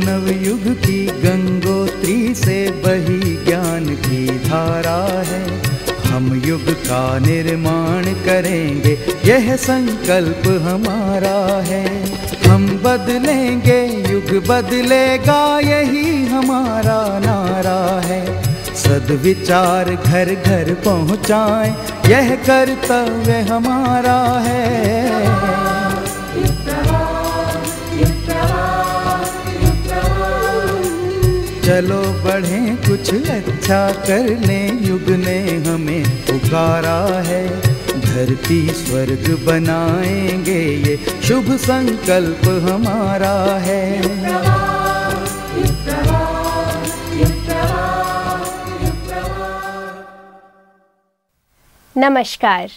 नवयुग की गंगोत्री से बही ज्ञान की धारा है। हम युग का निर्माण करेंगे, यह संकल्प हमारा है। हम बदलेंगे, युग बदलेगा, यही हमारा नारा है। सद्विचार घर घर पहुँचाएं, यह कर्तव्य हमारा है। चलो बढ़ें, कुछ अच्छा कर लें, युग ने हमें पुकारा है। धरती स्वर्ग बनाएंगे, ये शुभ संकल्प हमारा है। नमस्कार,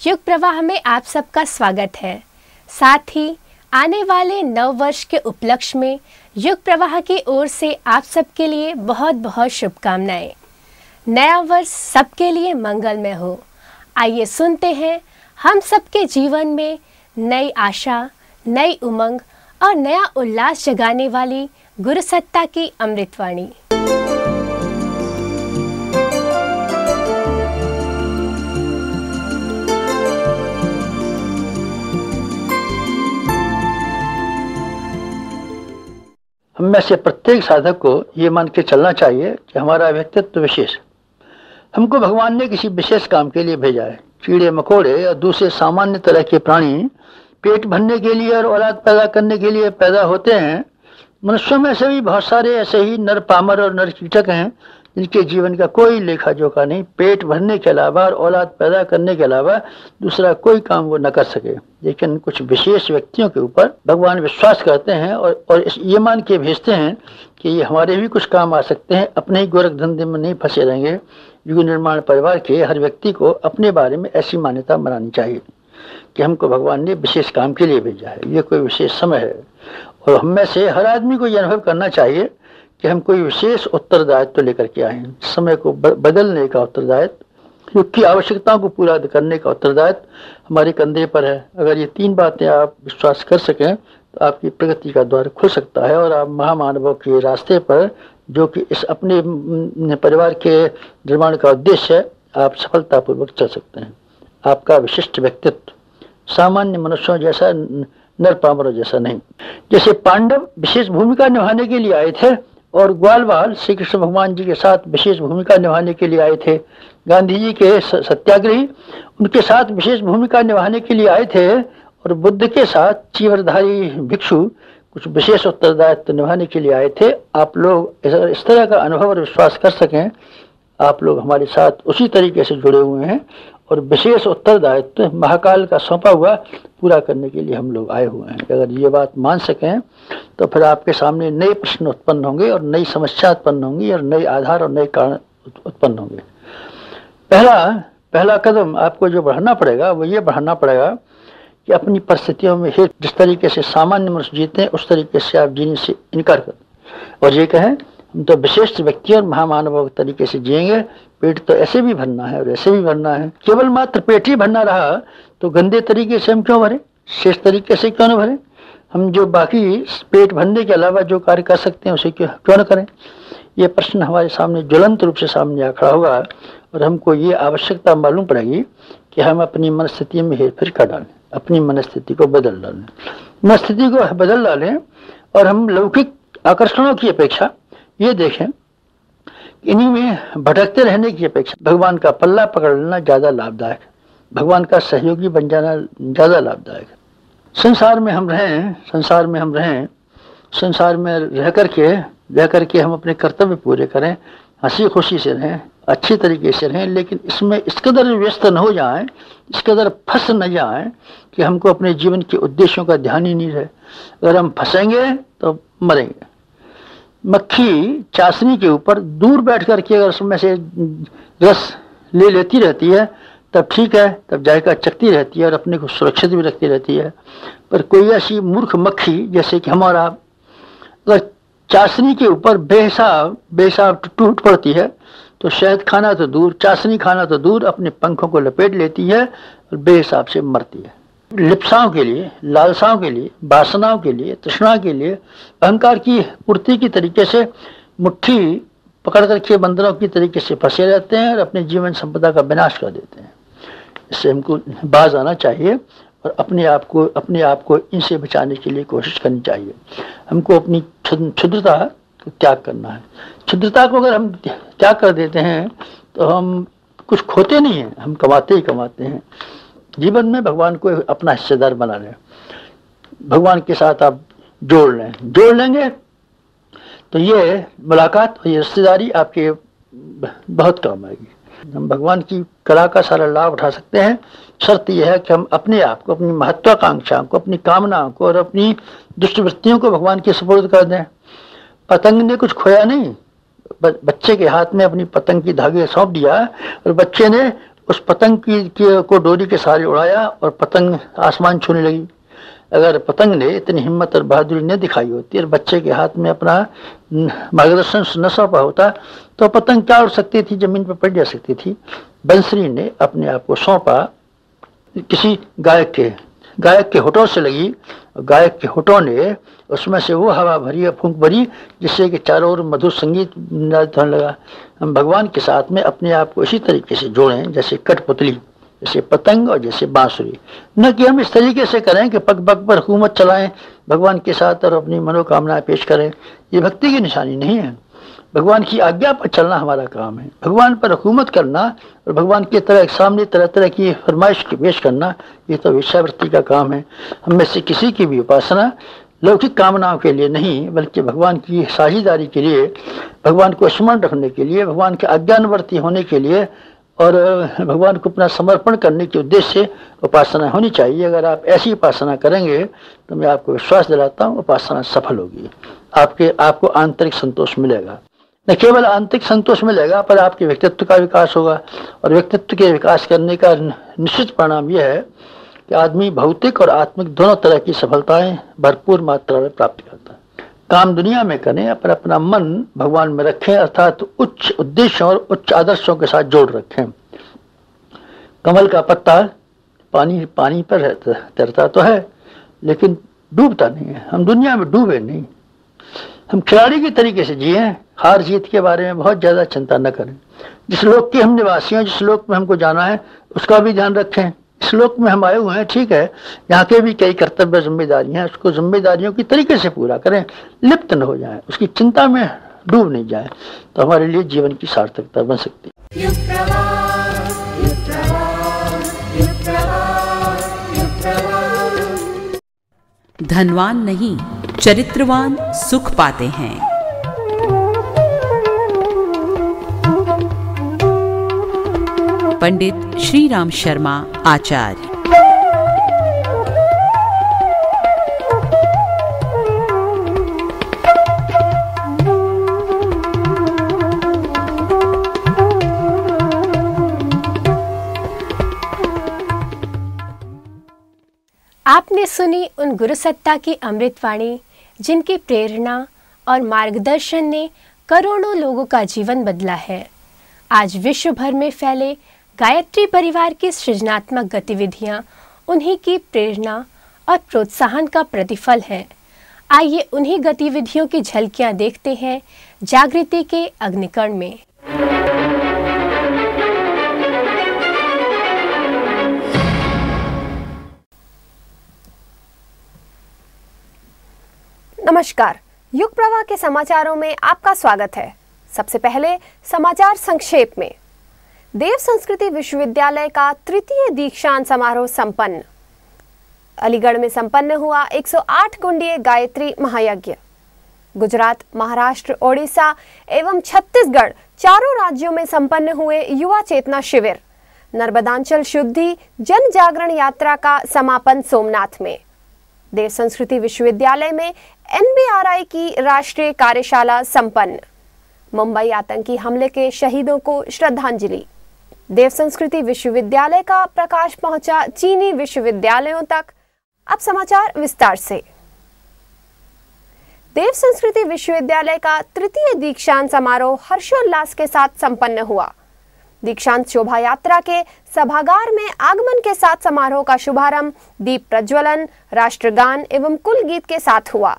युग प्रवाह में आप सबका स्वागत है। साथ ही आने वाले नव वर्ष के उपलक्ष्य में युग प्रवाह की ओर से आप सबके लिए बहुत बहुत शुभकामनाएं। नया वर्ष सबके लिए मंगलमय हो। आइए सुनते हैं हम सबके जीवन में नई आशा, नई उमंग और नया उल्लास जगाने वाली गुरु सत्ता की अमृतवाणी। हम में से प्रत्येक साधक को ये मान के चलना चाहिए कि हमारा व्यक्तित्व विशेष, हमको भगवान ने किसी विशेष काम के लिए भेजा है। कीड़े मकोड़े और दूसरे सामान्य तरह के प्राणी पेट भरने के लिए और औलाद पैदा करने के लिए पैदा होते हैं। मनुष्यों में से भी बहुत सारे ऐसे ही नर पामर और नर कीटक हैं जिनके जीवन का कोई लेखा जोखा नहीं। पेट भरने के अलावा और औलाद पैदा करने के अलावा दूसरा कोई काम वो न कर सके। लेकिन कुछ विशेष व्यक्तियों के ऊपर भगवान विश्वास करते हैं और ये मान के भेजते हैं कि ये हमारे भी कुछ काम आ सकते हैं, अपने ही गोरख धंधे में नहीं फंसे रहेंगे। युग निर्माण परिवार के हर व्यक्ति को अपने बारे में ऐसी मान्यता बनानी चाहिए कि हमको भगवान ने विशेष काम के लिए भेजा है, ये कोई विशेष समय है। और हम में से हर आदमी को ये अनुभव करना चाहिए कि हम कोई विशेष उत्तरदायित्व तो लेकर के आए हैं। समय को बदलने का उत्तरदायित्व, युग की आवश्यकताओं को पूरा करने का उत्तरदायित्व हमारे कंधे पर है। अगर ये तीन बातें आप विश्वास कर सकें तो आपकी प्रगति का द्वार खुल सकता है और आप महामानवों के रास्ते पर, जो कि इस अपने परिवार के निर्माण का उद्देश्य है, आप सफलतापूर्वक चल सकते हैं। आपका विशिष्ट व्यक्तित्व सामान्य मनुष्यों जैसा, नर पामरों जैसा नहीं। जैसे पांडव विशेष भूमिका निभाने के लिए आए थे और ग्वालवाल श्री कृष्ण भगवान जी के साथ विशेष भूमिका निभाने के लिए आए थे। गांधी जी के सत्याग्रही उनके साथ विशेष भूमिका निभाने के लिए आए थे और बुद्ध के साथ चीवरधारी भिक्षु कुछ विशेष उत्तरदायित्व निभाने के लिए आए थे। आप लोग इस तरह का अनुभव और विश्वास कर सकें, आप लोग हमारे साथ उसी तरीके से जुड़े हुए हैं और विशेष उत्तरदायित्व महाकाल का सौंपा हुआ पूरा करने के लिए हम लोग आए हुए हैं। अगर ये बात मान सकें तो फिर आपके सामने नए प्रश्न उत्पन्न होंगे और नई समस्या उत्पन्न होंगी और नए आधार और नए कारण उत्पन्न होंगे। पहला कदम आपको जो बढ़ाना पड़ेगा वो ये बढ़ाना पड़ेगा कि अपनी परिस्थितियों में जिस तरीके से सामान्य मनुष्य जीते हैं उस तरीके से आप जीने से इनकार करें और ये कहें हम तो विशेष व्यक्ति और महामानवों के तरीके से जिएंगे। पेट तो ऐसे भी भरना है और ऐसे भी भरना है। केवल मात्र पेट ही भरना रहा तो गंदे तरीके से हम क्यों भरें, शेष तरीके से क्यों न भरें। हम जो बाकी पेट भरने के अलावा जो कार्य कर सकते हैं उसे क्यों न करें। ये प्रश्न हमारे सामने ज्वलंत रूप से सामने आ खड़ा होगा और हमको ये आवश्यकता मालूम पड़ेगी कि हम अपनी मनस्थिति में हेरफेर कर डालें, अपनी मनस्थिति को बदल डालें, मनस्थिति को बदल डालें और हम लौकिक आकर्षणों की अपेक्षा ये देखें, इन्हीं में भटकते रहने की अपेक्षा भगवान का पल्ला पकड़ लेना ज़्यादा लाभदायक है, भगवान का सहयोगी बन जाना ज़्यादा लाभदायक है। संसार में हम रहें, संसार में रह करके हम अपने कर्तव्य पूरे करें, हंसी खुशी से रहें, अच्छी तरीके से रहें, लेकिन इसमें इस कदर व्यस्त न हो जाएं, इस कदर फंस न जाएं कि हमको अपने जीवन के उद्देश्यों का ध्यान ही नहीं रहे। अगर हम फंसेंगे तो मरेंगे। मक्खी चाशनी के ऊपर दूर बैठ करके अगर उसमें से रस ले लेती रहती है तब ठीक है, तब जायका चखती रहती है और अपने को सुरक्षित भी रखती रहती है। पर कोई ऐसी मूर्ख मक्खी जैसे कि हमारा अगर चाशनी के ऊपर बेहिसाब टूट पड़ती है तो शहद खाना तो दूर, चाशनी खाना तो दूर, अपने पंखों को लपेट लेती है और बेहिसाब से मरती है। लिप्साओं के लिए, लालसाओं के लिए, वासनाओं के लिए, तृष्णा के लिए, अहंकार की पूर्ति की तरीके से मुट्ठी पकड़ करके बंदरों की तरीके से फंसे रहते हैं और अपने जीवन संपदा का विनाश कर देते हैं। इससे हमको बाज आना चाहिए और अपने आप को इनसे बचाने के लिए कोशिश करनी चाहिए। हमको अपनी क्षुद्रता को त्याग करना है। क्षुद्रता को अगर हम त्याग कर देते हैं तो हम कुछ खोते नहीं हैं, हम कमाते ही कमाते हैं। जीवन में भगवान को अपना हिस्सेदार बना लें, भगवान के साथ आप जोड़ लेंगे तो ये मुलाकात और ये रिश्तेदारी आपके बहुत काम आएगी। हम भगवान की कला का सारा लाभ उठा सकते हैं। शर्त यह है कि हम अपने आप को, अपनी महत्वाकांक्षाओं को, अपनी कामनाओं को और अपनी दुष्टवृत्तियों को भगवान के सुपुर्द कर दें। पतंग ने कुछ खोया नहीं, बच्चे के हाथ में अपनी पतंग की धागे सौंप दिया और बच्चे ने उस पतंग को डोरी के सहारे उड़ाया और पतंग आसमान छूने लगी। अगर पतंग ने इतनी हिम्मत और बहादुरी न दिखाई होती और बच्चे के हाथ में अपना मार्गदर्शन न सौंपा होता तो पतंग क्या उड़ सकती थी, जमीन पर पड़ जा सकती थी। बंसरी ने अपने आप को सौंपा किसी गायक के होठों से लगी। गायक के होठों ने उसमें से वो हवा भरी और फूंक भरी जिससे कि चारों ओर मधुर संगीत होने लगा। हम भगवान के साथ में अपने आप को इसी तरीके से जोड़ें जैसे कठपुतली, जैसे पतंग और जैसे बांसुरी। न कि हम इस तरीके से करें कि पग पग पर हुकूमत चलाएं भगवान के साथ और अपनी मनोकामनाएं पेश करें। ये भक्ति की निशानी नहीं है। भगवान की आज्ञा पर चलना हमारा काम है। भगवान पर हुकूमत करना और भगवान के सामने तरह तरह की फरमाइश पेश करना, ये तो वेश्यावृत्ति का काम है। हम में से किसी की भी उपासना लौकिक कामनाओं के लिए नहीं बल्कि भगवान की साझेदारी के लिए, भगवान को स्मरण रखने के लिए, भगवान के आज्ञानुवर्ती होने के लिए और भगवान को अपना समर्पण करने के उद्देश्य से उपासना होनी चाहिए। अगर आप ऐसी उपासना करेंगे तो मैं आपको विश्वास दिलाता हूँ उपासना सफल होगी। आपको आंतरिक संतोष मिलेगा। न केवल आंतरिक संतोष मिलेगा पर आपके व्यक्तित्व का विकास होगा और व्यक्तित्व के विकास करने का निश्चित परिणाम यह है कि आदमी भौतिक और आत्मिक दोनों तरह की सफलताएं भरपूर मात्रा में प्राप्त करता है। काम दुनिया में करें पर अपना मन भगवान में रखें, अर्थात उच्च उद्देश्यों और उच्च आदर्शों के साथ जोड़ रखें। कमल का पत्ता पानी पर तैरता तो है लेकिन डूबता नहीं है। हम दुनिया में डूबे नहीं, हम खिलाड़ी के तरीके से जिए। हार जीत के बारे में बहुत ज़्यादा चिंता न करें। जिस लोक के हम निवासी हैं, जिस लोक में हमको जाना है उसका भी ध्यान रखें। इस लोक में हम आए हुए हैं, ठीक है, यहाँ के भी कई कर्तव्य जिम्मेदारियां हैं, उसको जिम्मेदारियों की तरीके से पूरा करें, लिप्त न हो जाएं, उसकी चिंता में डूब नहीं जाएं, तो हमारे लिए जीवन की सार्थकता बन सकती है। धनवान नहीं, चरित्रवान सुख पाते हैं। पंडित श्री राम शर्मा आचार्य। आपने सुनी उन गुरु सत्ता की अमृतवाणी जिनकी प्रेरणा और मार्गदर्शन ने करोड़ों लोगों का जीवन बदला है। आज विश्व भर में फैले गायत्री परिवार की सृजनात्मक गतिविधियां उन्हीं की प्रेरणा और प्रोत्साहन का प्रतिफल है। आइए उन्हीं गतिविधियों की झलकियां देखते हैं जागृति के अग्निकण में। नमस्कार, युग प्रवाह के समाचारों में आपका स्वागत है। सबसे पहले समाचार संक्षेप में। देव संस्कृति विश्वविद्यालय का तृतीय दीक्षांत समारोह संपन्न। अलीगढ़ में संपन्न हुआ 108 कुंडीय गायत्री महायज्ञ। गुजरात, महाराष्ट्र, ओडिशा एवं छत्तीसगढ़ चारों राज्यों में संपन्न हुए युवा चेतना शिविर। नर्मदांचल शुद्धि जन जागरण यात्रा का समापन सोमनाथ में। देव संस्कृति विश्वविद्यालय में NBRI की राष्ट्रीय कार्यशाला संपन्न। मुंबई आतंकी हमले के शहीदों को श्रद्धांजलि। देव संस्कृति विश्वविद्यालय का प्रकाश पहुंचा चीनी विश्वविद्यालयों तक। अब समाचार विस्तार से। देव संस्कृति विश्वविद्यालय का तृतीय दीक्षांत समारोह हर्षोल्लास के साथ संपन्न हुआ। दीक्षांत शोभा यात्रा के सभागार में आगमन के साथ समारोह का शुभारंभ दीप प्रज्वलन, राष्ट्रगान एवं कुल गीत के साथ हुआ।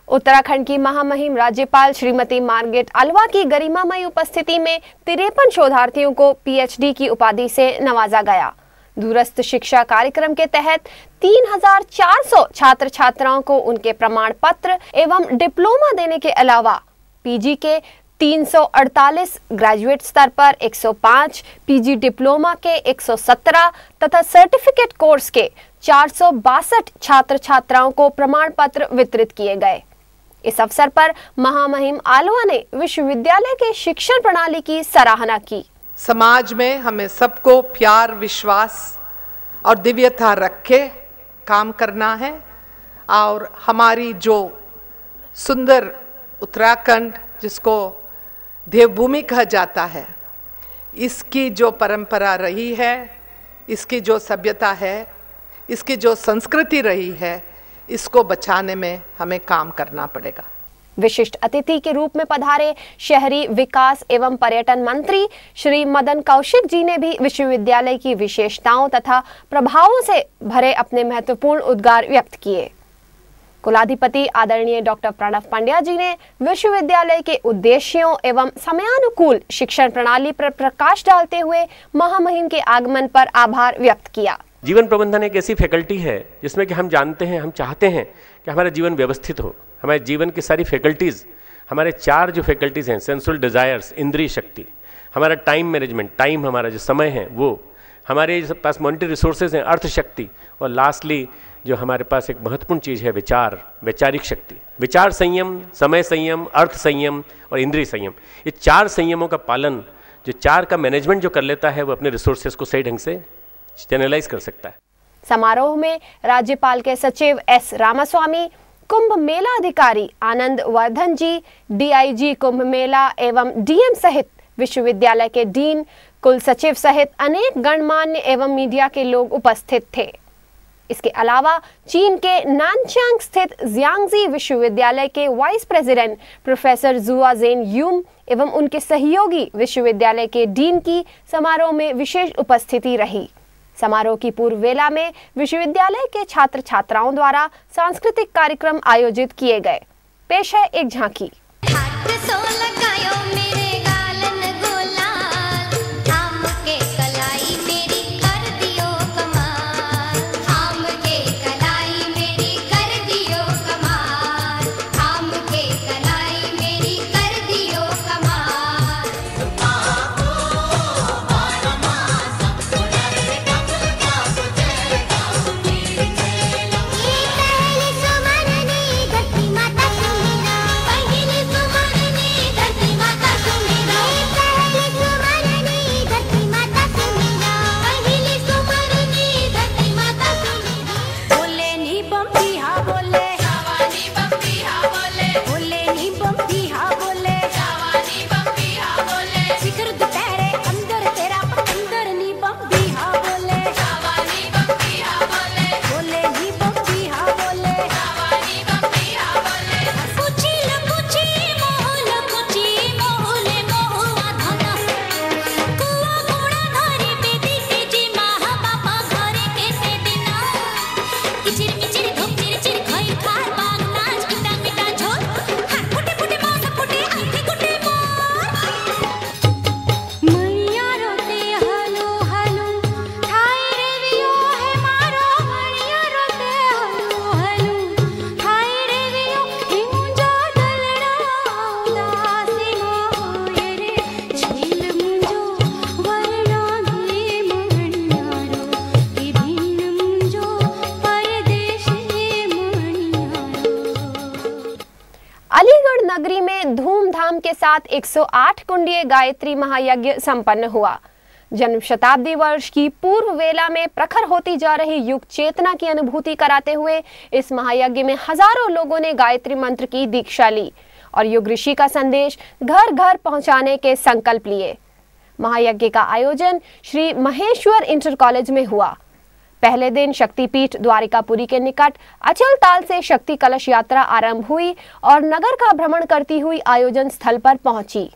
उत्तराखंड की महामहिम राज्यपाल श्रीमती मार्गरेट अल्वा की गरिमामयी उपस्थिति में 53 शोधार्थियों को पीएचडी की उपाधि से नवाजा गया। दूरस्थ शिक्षा कार्यक्रम के तहत 3400 छात्र छात्राओं को उनके प्रमाण पत्र एवं डिप्लोमा देने के अलावा पीजी के 348, ग्रेजुएट स्तर पर 105, पीजी डिप्लोमा के 117 तथा सर्टिफिकेट कोर्स के 462 छात्र छात्राओं को प्रमाण पत्र वितरित किए गए। इस अवसर पर महामहिम आल्वा ने विश्वविद्यालय के शिक्षण प्रणाली की सराहना की। समाज में हमें सबको प्यार, विश्वास और दिव्यता रख के काम करना है और हमारी जो सुंदर उत्तराखंड, जिसको देवभूमि कहा जाता है, इसकी जो परंपरा रही है, इसकी जो सभ्यता है, इसकी जो संस्कृति रही है, इसको बचाने में हमें काम करना पड़ेगा। विशिष्ट अतिथि के रूप में पधारे शहरी विकास एवं पर्यटन मंत्री श्री मदन कौशिक जी ने भी विश्वविद्यालय की विशेषताओं तथा प्रभावों से भरे अपने महत्वपूर्ण उद्गार व्यक्त किए। कुलाधिपति आदरणीय डॉक्टर प्रणव पंड्या जी ने विश्वविद्यालय के उद्देश्यों एवं समयानुकूल शिक्षण प्रणाली पर प्रकाश डालते हुए महामहिम के आगमन पर आभार व्यक्त किया। जीवन प्रबंधन एक ऐसी फैकल्टी है जिसमें कि हम जानते हैं, हम चाहते हैं कि हमारा जीवन व्यवस्थित हो। हमारे जीवन की सारी फैकल्टीज़, हमारे 4 जो फैकल्टीज़ हैं, सेंसुअल डिज़ायर्स, इंद्रिय शक्ति, हमारा टाइम मैनेजमेंट, टाइम हमारा जो समय है वो, हमारे पास मॉनिटरी रिसोर्सेज हैं, अर्थ शक्ति, और लास्टली जो हमारे पास एक महत्वपूर्ण चीज़ है विचार, वैचारिक शक्ति। विचार संयम, समय संयम, अर्थ संयम और इंद्रिय संयम, ये 4 संयमों का पालन, जो 4 का मैनेजमेंट जो कर लेता है वो अपने रिसोर्सेज को सही ढंग से चैनलाइज कर सकता है। समारोह में राज्यपाल के सचिव एस रामास्वामी, कुंभ मेला अधिकारी आनंद वर्धन जी, डीआईजी कुंभ मेला एवं डीएम सहित विश्वविद्यालय के डीन, कुल सचिव सहित अनेक गणमान्य एवं मीडिया के लोग उपस्थित थे। इसके अलावा चीन के नानचांग स्थित जियांगजी विश्वविद्यालय के वाइस प्रेसिडेंट प्रोफेसर जुआ जेन यूम एवं उनके सहयोगी विश्वविद्यालय के डीन की समारोह में विशेष उपस्थिति रही। समारोह की पूर्व वेला में विश्वविद्यालय के छात्र छात्राओं द्वारा सांस्कृतिक कार्यक्रम आयोजित किए गए। पेश है एक झांकी। नगरी में धूमधाम के साथ 108 कुंडीय गायत्री महायज्ञ संपन्न हुआ। जन्म शताब्दी वर्ष की पूर्व वेला में प्रखर होती जा रही युग चेतना की अनुभूति कराते हुए इस महायज्ञ में हजारों लोगों ने गायत्री मंत्र की दीक्षा ली और युग ऋषि का संदेश घर घर पहुंचाने के संकल्प लिए। महायज्ञ का आयोजन श्री महेश्वर इंटर कॉलेज में हुआ। पहले दिन शक्तिपीठ द्वारिकापुरी के निकट अचल ताल से शक्ति कलश यात्रा आरंभ हुई और नगर का भ्रमण करती हुई आयोजन स्थल पर पहुंची।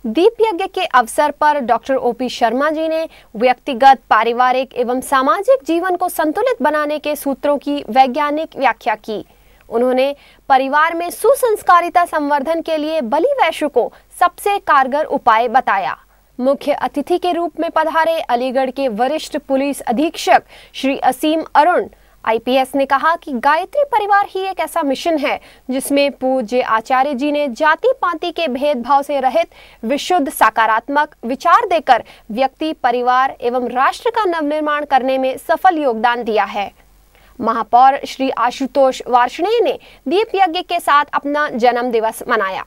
दीप यज्ञ के अवसर पर डॉक्टर ओपी शर्मा जी ने व्यक्तिगत, पारिवारिक एवं सामाजिक जीवन को संतुलित बनाने के सूत्रों की वैज्ञानिक व्याख्या की। उन्होंने परिवार में सुसंस्कारिता संवर्धन के लिए बलि वैश्य को सबसे कारगर उपाय बताया। मुख्य अतिथि के रूप में पधारे अलीगढ़ के वरिष्ठ पुलिस अधीक्षक श्री असीम अरुण IPS ने कहा कि गायत्री परिवार ही एक ऐसा मिशन है जिसमें पूज्य आचार्य जी ने जाति पाति के भेदभाव से रहित विशुद्ध सकारात्मक विचार देकर व्यक्ति, परिवार एवं राष्ट्र का नवनिर्माण करने में सफल योगदान दिया है। महापौर श्री आशुतोष वार्ष्णेय ने दीप यज्ञ के साथ अपना जन्म दिवस मनाया।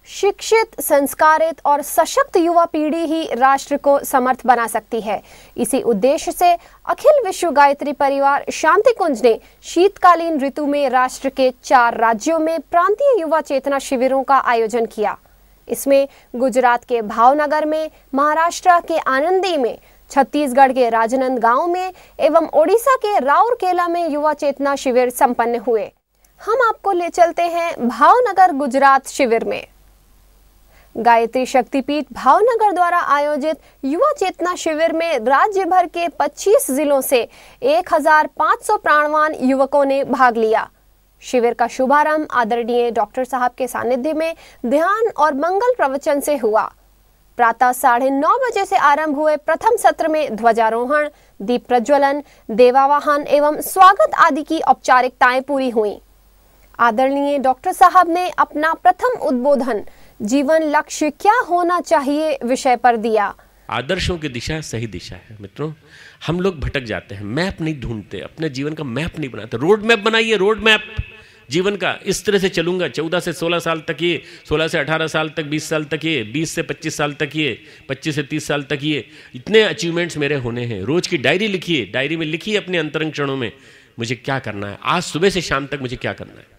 शिक्षित, संस्कारित और सशक्त युवा पीढ़ी ही राष्ट्र को समर्थ बना सकती है। इसी उद्देश्य से अखिल विश्व गायत्री परिवार शांति कुंज ने शीतकालीन ऋतु में राष्ट्र के 4 राज्यों में प्रांतीय युवा चेतना शिविरों का आयोजन किया। इसमें गुजरात के भावनगर में, महाराष्ट्र के आनंदी में, छत्तीसगढ़ के राजनांदगांव में एवं ओडिशा के राउरकेला में युवा चेतना शिविर संपन्न हुए। हम आपको ले चलते हैं भावनगर गुजरात शिविर में। गायत्री शक्तिपीठ भावनगर द्वारा आयोजित युवा चेतना शिविर में राज्य भर के 25 जिलों से 1500 प्राणवान युवकों ने भाग लिया। शिविर का शुभारंभ आदरणीय डॉक्टर साहब के सानिध्य में ध्यान और मंगल प्रवचन से हुआ। प्रातः 9:30 बजे से आरंभ हुए प्रथम सत्र में ध्वजारोहण, दीप प्रज्वलन, देवावाहन एवं स्वागत आदि की औपचारिकताएं पूरी हुई। आदरणीय डॉक्टर साहब ने अपना प्रथम उद्बोधन जीवन लक्ष्य क्या होना चाहिए विषय पर दिया। आदर्शों की दिशा सही दिशा है। मित्रों, हम लोग भटक जाते हैं, मैप नहीं ढूंढते, अपने जीवन का मैप नहीं बनाते। रोड मैप बनाइए, रोड मैप जीवन का। इस तरह से चलूंगा, 14 से 16 साल तक ये, 16 से 18 साल तक, 20 साल तक ये, 20 से 25 साल तक ये, 25 से 30 साल तक ये, इतने अचीवमेंट्स मेरे होने हैं। रोज की डायरी लिखिए, डायरी में लिखिए अपने अंतरंग क्षणों में मुझे क्या करना है, आज सुबह से शाम तक मुझे क्या करना है।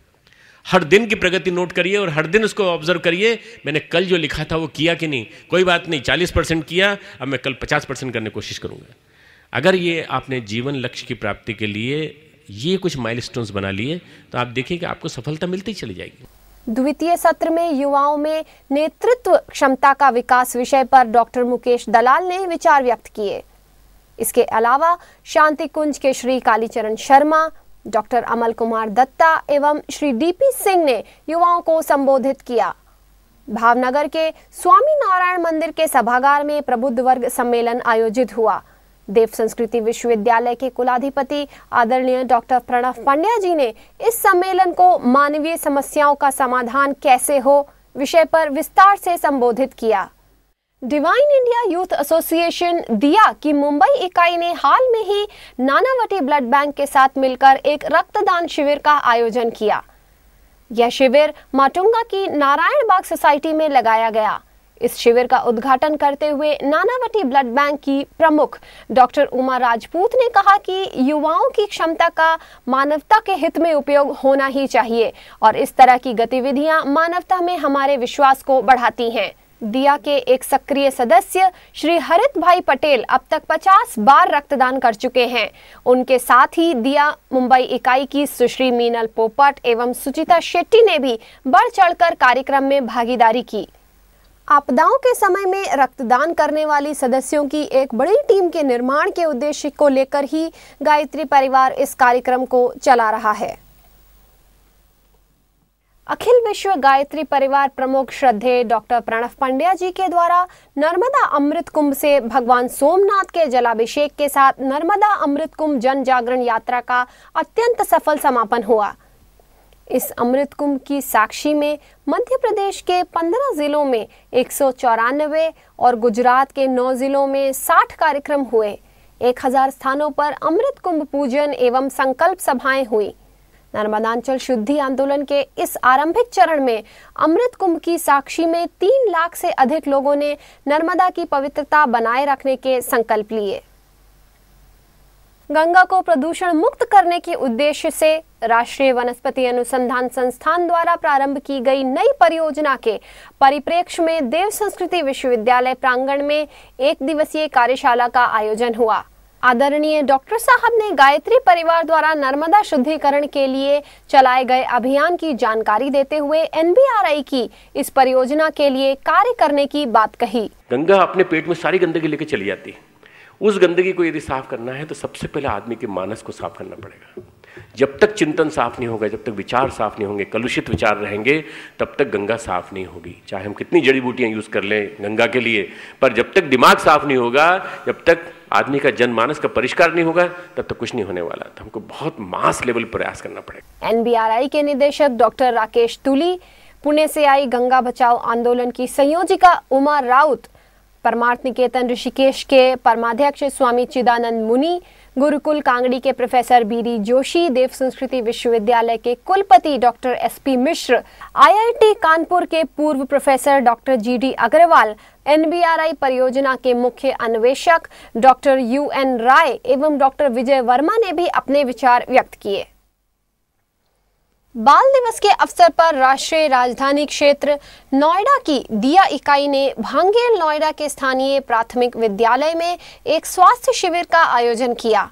हर दिन की प्रगति नोट करिए और हर दिन उसको ऑब्जर्व करिए, मैंने कल जो लिखा था वो किया कि नहीं। कोई बात नहीं, 40% किया, अब मैं कल 50% करने की कोशिश करूंगा। अगर ये आपने जीवन लक्ष्य की प्राप्ति के लिए ये कुछ माइलस्टोन्स बना लिए तो आप देखिए कि आपको सफलता मिलती चली जाएगी। द्वितीय सत्र में युवाओं में नेतृत्व क्षमता का विकास विषय पर डॉक्टर मुकेश दलाल ने विचार व्यक्त किए। इसके अलावा शांति कुंज के श्री कालीचरण शर्मा, डॉक्टर अमल कुमार दत्ता एवं श्री DP सिंह ने युवाओं को संबोधित किया। भावनगर के स्वामी नारायण मंदिर के सभागार में प्रबुद्ध वर्ग सम्मेलन आयोजित हुआ। देव संस्कृति विश्वविद्यालय के कुलाधिपति आदरणीय डॉक्टर प्रणव पांड्या जी ने इस सम्मेलन को मानवीय समस्याओं का समाधान कैसे हो विषय पर विस्तार से संबोधित किया। डिवाइन इंडिया यूथ एसोसिएशन दिया की मुंबई इकाई ने हाल में ही नानावटी ब्लड बैंक के साथ मिलकर एक रक्तदान शिविर का आयोजन किया। यह शिविर माटुंगा की नारायण बाग सोसाइटी में लगाया गया। इस शिविर का उद्घाटन करते हुए नानावटी ब्लड बैंक की प्रमुख डॉक्टर उमा राजपूत ने कहा कि युवाओं की क्षमता का मानवता के हित में उपयोग होना ही चाहिए और इस तरह की गतिविधियां मानवता में हमारे विश्वास को बढ़ाती हैं। दिया के एक सक्रिय सदस्य श्री हरित भाई पटेल अब तक 50 बार रक्तदान कर चुके हैं। उनके साथ ही दिया मुंबई इकाई की सुश्री मीनल पोपट एवं सुचिता शेट्टी ने भी बढ़ चढ़कर कार्यक्रम में भागीदारी की। आपदाओं के समय में रक्तदान करने वाली सदस्यों की एक बड़ी टीम के निर्माण के उद्देश्य को लेकर ही गायत्री परिवार इस कार्यक्रम को चला रहा है। अखिल विश्व गायत्री परिवार प्रमुख श्रद्धेय डॉक्टर प्रणव पांड्या जी के द्वारा नर्मदा अमृत कुंभ से भगवान सोमनाथ के जलाभिषेक के साथ नर्मदा अमृत कुंभ जन जागरण यात्रा का अत्यंत सफल समापन हुआ। इस अमृत कुंभ की साक्षी में मध्य प्रदेश के 15 जिलों में 194 और गुजरात के 9 जिलों में 60 कार्यक्रम हुए। 1000 स्थानों पर अमृत कुंभ पूजन एवं संकल्प सभाएं हुई। नर्मदांचल शुद्धि आंदोलन के इस आरंभिक चरण में अमृत कुंभ की साक्षी में 3 लाख से अधिक लोगों ने नर्मदा की पवित्रता बनाए रखने के संकल्प लिए। गंगा को प्रदूषण मुक्त करने के उद्देश्य से राष्ट्रीय वनस्पति अनुसंधान संस्थान द्वारा प्रारंभ की गई नई परियोजना के परिप्रेक्ष्य में देव संस्कृति विश्वविद्यालय प्रांगण में 1 दिवसीय कार्यशाला का आयोजन हुआ। आदरणीय डॉक्टर साहब ने गायत्री परिवार द्वारा नर्मदा शुद्धिकरण के लिए चलाए गए अभियान की जानकारी देते हुए एनबीआरआई की इस परियोजना के लिए कार्य करने की बात कही। गंगा अपने पेट में सारी गंदगी लेके चली जाती है। उस गंदगी को यदि साफ करना है तो सबसे पहले आदमी के मानस को साफ करना पड़ेगा। जब तक चिंतन साफ नहीं होगा, जब तक विचार साफ नहीं होंगे, कलुषित विचार रहेंगे, तब तक गंगा साफ नहीं होगी। चाहे हम कितनी जड़ी बूटियां यूज कर लें गंगा के लिए, पर जब तक दिमाग साफ नहीं होगा, जब तक आदमी का जनमानस का परिष्कार नहीं होगा, तब तक कुछ नहीं होने वाला। तो हमको बहुत मास लेवल प्रयास करना पड़ेगा। एनबीआरआई के निदेशक डॉक्टर राकेश तुली, पुणे से आई गंगा बचाओ आंदोलन की संयोजिका उमा राउत, परमार्थ निकेतन ऋषिकेश के परमाध्यक्ष स्वामी चिदानंद मुनि, गुरुकुल कांगड़ी के प्रोफेसर बीरी जोशी, देव संस्कृति विश्वविद्यालय के कुलपति doctor SP Mishra, IIT Kanpur के पूर्व professor doctor GD Agarwal, NBRI परियोजना के मुख्य अन्वेषक डॉक्टर यूएन राय एवं डॉक्टर विजय वर्मा ने भी अपने विचार व्यक्त किए। बाल दिवस के अवसर पर राष्ट्रीय राजधानी क्षेत्र नोएडा की दिया इकाई ने भांगेल नोएडा के स्थानीय प्राथमिक विद्यालय में एक स्वास्थ्य शिविर का आयोजन किया।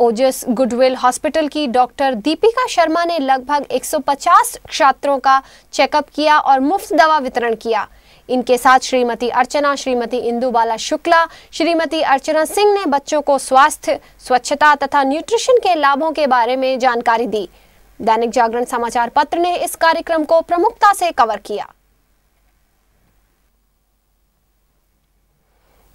ओजस गुडविल हॉस्पिटल की डॉक्टर दीपिका शर्मा ने लगभग 150 छात्रों का चेकअप किया और मुफ्त दवा वितरण किया। इनके साथ श्रीमती अर्चना, श्रीमती इंदुबाला शुक्ला, श्रीमती अर्चना सिंह ने बच्चों को स्वास्थ्य, स्वच्छता तथा न्यूट्रिशन के लाभों के बारे में जानकारी दी। दैनिक जागरण समाचार पत्र ने इस कार्यक्रम को प्रमुखता से कवर किया।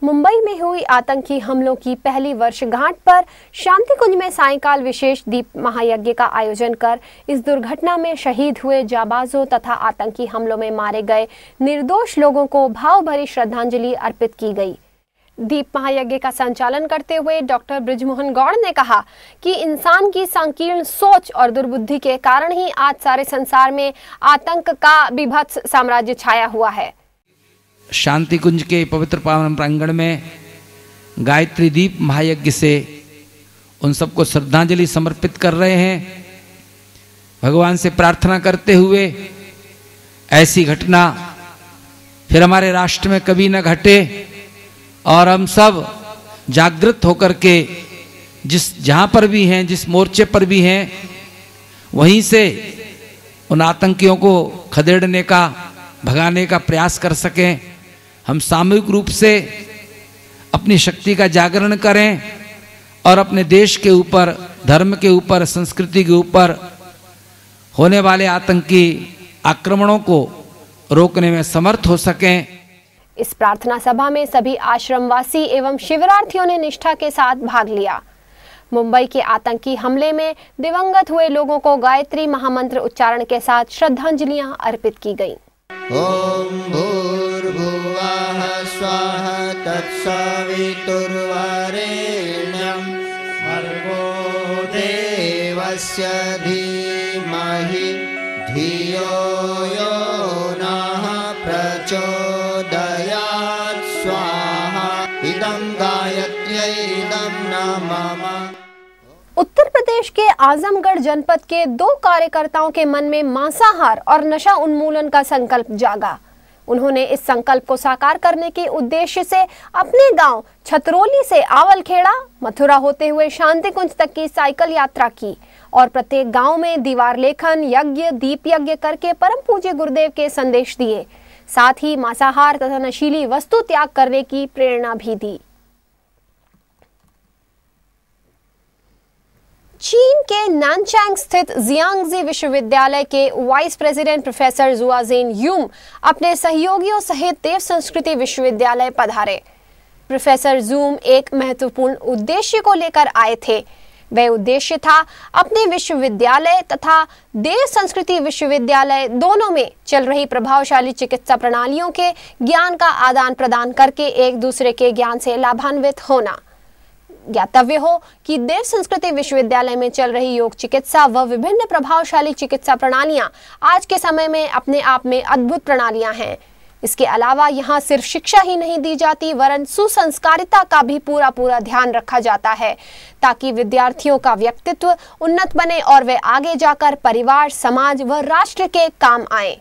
मुंबई में हुई आतंकी हमलों की पहली वर्षगांठ पर शांति कुंज में सायंकाल विशेष दीप महायज्ञ का आयोजन कर इस दुर्घटना में शहीद हुए जाबाजों तथा आतंकी हमलों में मारे गए निर्दोष लोगों को भावभरी श्रद्धांजलि अर्पित की गई। दीप महायज्ञ का संचालन करते हुए डॉक्टर बृजमोहन गौड़ ने कहा कि इंसान की संकीर्ण सोच और दुर्बुद्धि के कारण ही आज सारे संसार में आतंक का बीभत्स साम्राज्य छाया हुआ है। शांति कुंज के पवित्र पावन प्रांगण में गायत्री दीप महायज्ञ से उन सबको श्रद्धांजलि समर्पित कर रहे हैं। भगवान से प्रार्थना करते हुए ऐसी घटना फिर हमारे राष्ट्र में कभी न घटे और हम सब जागृत होकर के जहां पर भी हैं, जिस मोर्चे पर भी हैं, वहीं से उन आतंकियों को खदेड़ने का, भगाने का प्रयास कर सकें। हम सामूहिक रूप से अपनी शक्ति का जागरण करें और अपने देश के ऊपर, धर्म के ऊपर, संस्कृति के ऊपर होने वाले आतंकी आक्रमणों को रोकने में समर्थ हो सकें। इस प्रार्थना सभा में सभी आश्रमवासी एवं शिविरार्थियों ने निष्ठा के साथ भाग लिया। मुंबई के आतंकी हमले में दिवंगत हुए लोगों को गायत्री महामंत्र उच्चारण के साथ श्रद्धांजलियां अर्पित की गईं। ओम भूर्भुवः स्वः तत्सवितुर्वरेण्यं भर्गो देवस्य धीमहि धियो यो नः प्रचोदयात् स्वाहा इदं गायत्र्यै इदं नमः। उत्तर प्रदेश के आजमगढ़ जनपद के 2 कार्यकर्ताओं के मन में मांसाहार और नशा उन्मूलन का संकल्प जागा। उन्होंने इस संकल्प को साकार करने के उद्देश्य से अपने गांव छतरौली से आवलखेड़ा, मथुरा होते हुए शांति कुंज तक की साइकिल यात्रा की और प्रत्येक गांव में दीवार लेखन, यज्ञ, दीप यज्ञ करके परम पूज्य गुरुदेव के संदेश दिए। साथ ही मांसाहार तथा नशीली वस्तु त्याग करने की प्रेरणा भी दी। चीन के नानचैंग स्थित जियांगजी विश्वविद्यालय के वाइस प्रेसिडेंट प्रोफेसर जुआजिन यूम अपने सहयोगियों सहित देव संस्कृति विश्वविद्यालय पधारे। प्रोफेसर जूम एक महत्वपूर्ण उद्देश्य को लेकर आए थे। वह उद्देश्य था अपने विश्वविद्यालय तथा देव संस्कृति विश्वविद्यालय दोनों में चल रही प्रभावशाली चिकित्सा प्रणालियों के ज्ञान का आदान प्रदान करके एक दूसरे के ज्ञान से लाभान्वित होना। ज्ञातव्य हो कि देव संस्कृति विश्वविद्यालय में चल रही योग चिकित्सा व विभिन्न प्रभावशाली चिकित्सा प्रणालियां आज के समय में अपने आप में अद्भुत प्रणालियां हैं। इसके अलावा यहाँ सिर्फ शिक्षा ही नहीं दी जाती वरन सुसंस्कारिता का भी पूरा ध्यान रखा जाता है ताकि विद्यार्थियों का व्यक्तित्व उन्नत बने और वे आगे जाकर परिवार, समाज व राष्ट्र के काम आए।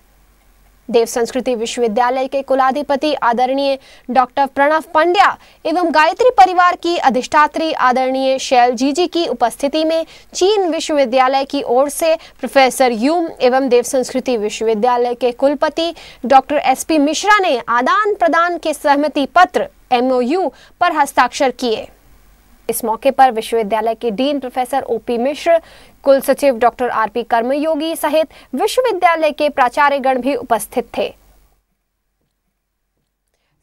देव संस्कृति विश्वविद्यालय के कुलाधिपति आदरणीय डॉक्टर प्रणव पंड्या एवं गायत्री परिवार की अधिष्ठात्री आदरणीय शैल जी की उपस्थिति में चीन विश्वविद्यालय की ओर से प्रोफेसर यूम एवं देव संस्कृति विश्वविद्यालय के कुलपति डॉक्टर SP मिश्रा ने आदान प्रदान के सहमति पत्र MOU पर हस्ताक्षर किए। इस मौके पर विश्वविद्यालय के डीन प्रोफेसर OP मिश्र, कुल सचिव डॉक्टर RP कर्मयोगी सहित विश्वविद्यालय के प्राचार्यगण भी उपस्थित थे।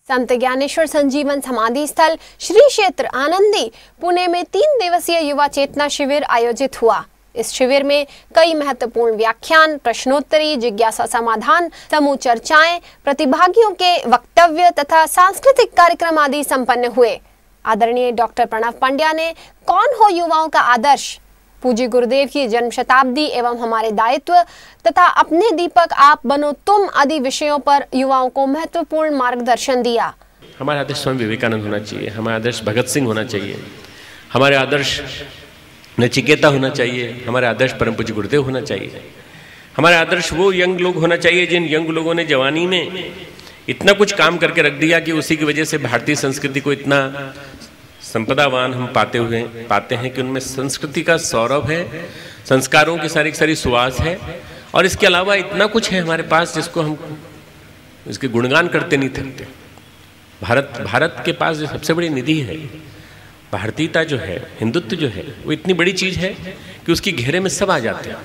संत ज्ञानेश्वर संजीवन समाधि स्थल श्री क्षेत्र आनंदी पुणे में 3 दिवसीय युवा चेतना शिविर आयोजित हुआ। इस शिविर में कई महत्वपूर्ण व्याख्यान, प्रश्नोत्तरी, जिज्ञासा समाधान, समूह चर्चाएं, प्रतिभागियों के वक्तव्य तथा सांस्कृतिक कार्यक्रम आदि संपन्न हुए। आदरणीय डॉक्टर प्रणव पंड्या ने कौन हो युवाओं का आदर्श, पूज्य गुरुदेव की जन्म शताब्दी एवं हमारे दायित्व तथा अपने दीपक आप बनो तुम आदि विषयों पर युवाओं को महत्वपूर्ण मार्गदर्शन दिया। हमारा आदर्श स्वामी विवेकानंद होना चाहिए, हमारा आदर्श भगत सिंह होना चाहिए, हमारे आदर्श नचिकेता होना चाहिए, हमारे आदर्श परम पूज्य गुरुदेव होना चाहिए, हमारे आदर्श वो यंग लोग होना चाहिए जिन यंग लोगों ने जवानी में इतना कुछ काम करके रख दिया कि उसी की वजह से भारतीय संस्कृति को इतना संपदावान हम पाते हैं कि उनमें संस्कृति का सौरभ है, संस्कारों की सारी सुवास है और इसके अलावा इतना कुछ है हमारे पास जिसको हम इसके गुणगान करते नहीं थकते। भारत के पास जो सबसे बड़ी निधि है, भारतीयता जो है, हिंदुत्व जो है, वो इतनी बड़ी चीज है कि उसकी घेरे में सब आ जाते हैं।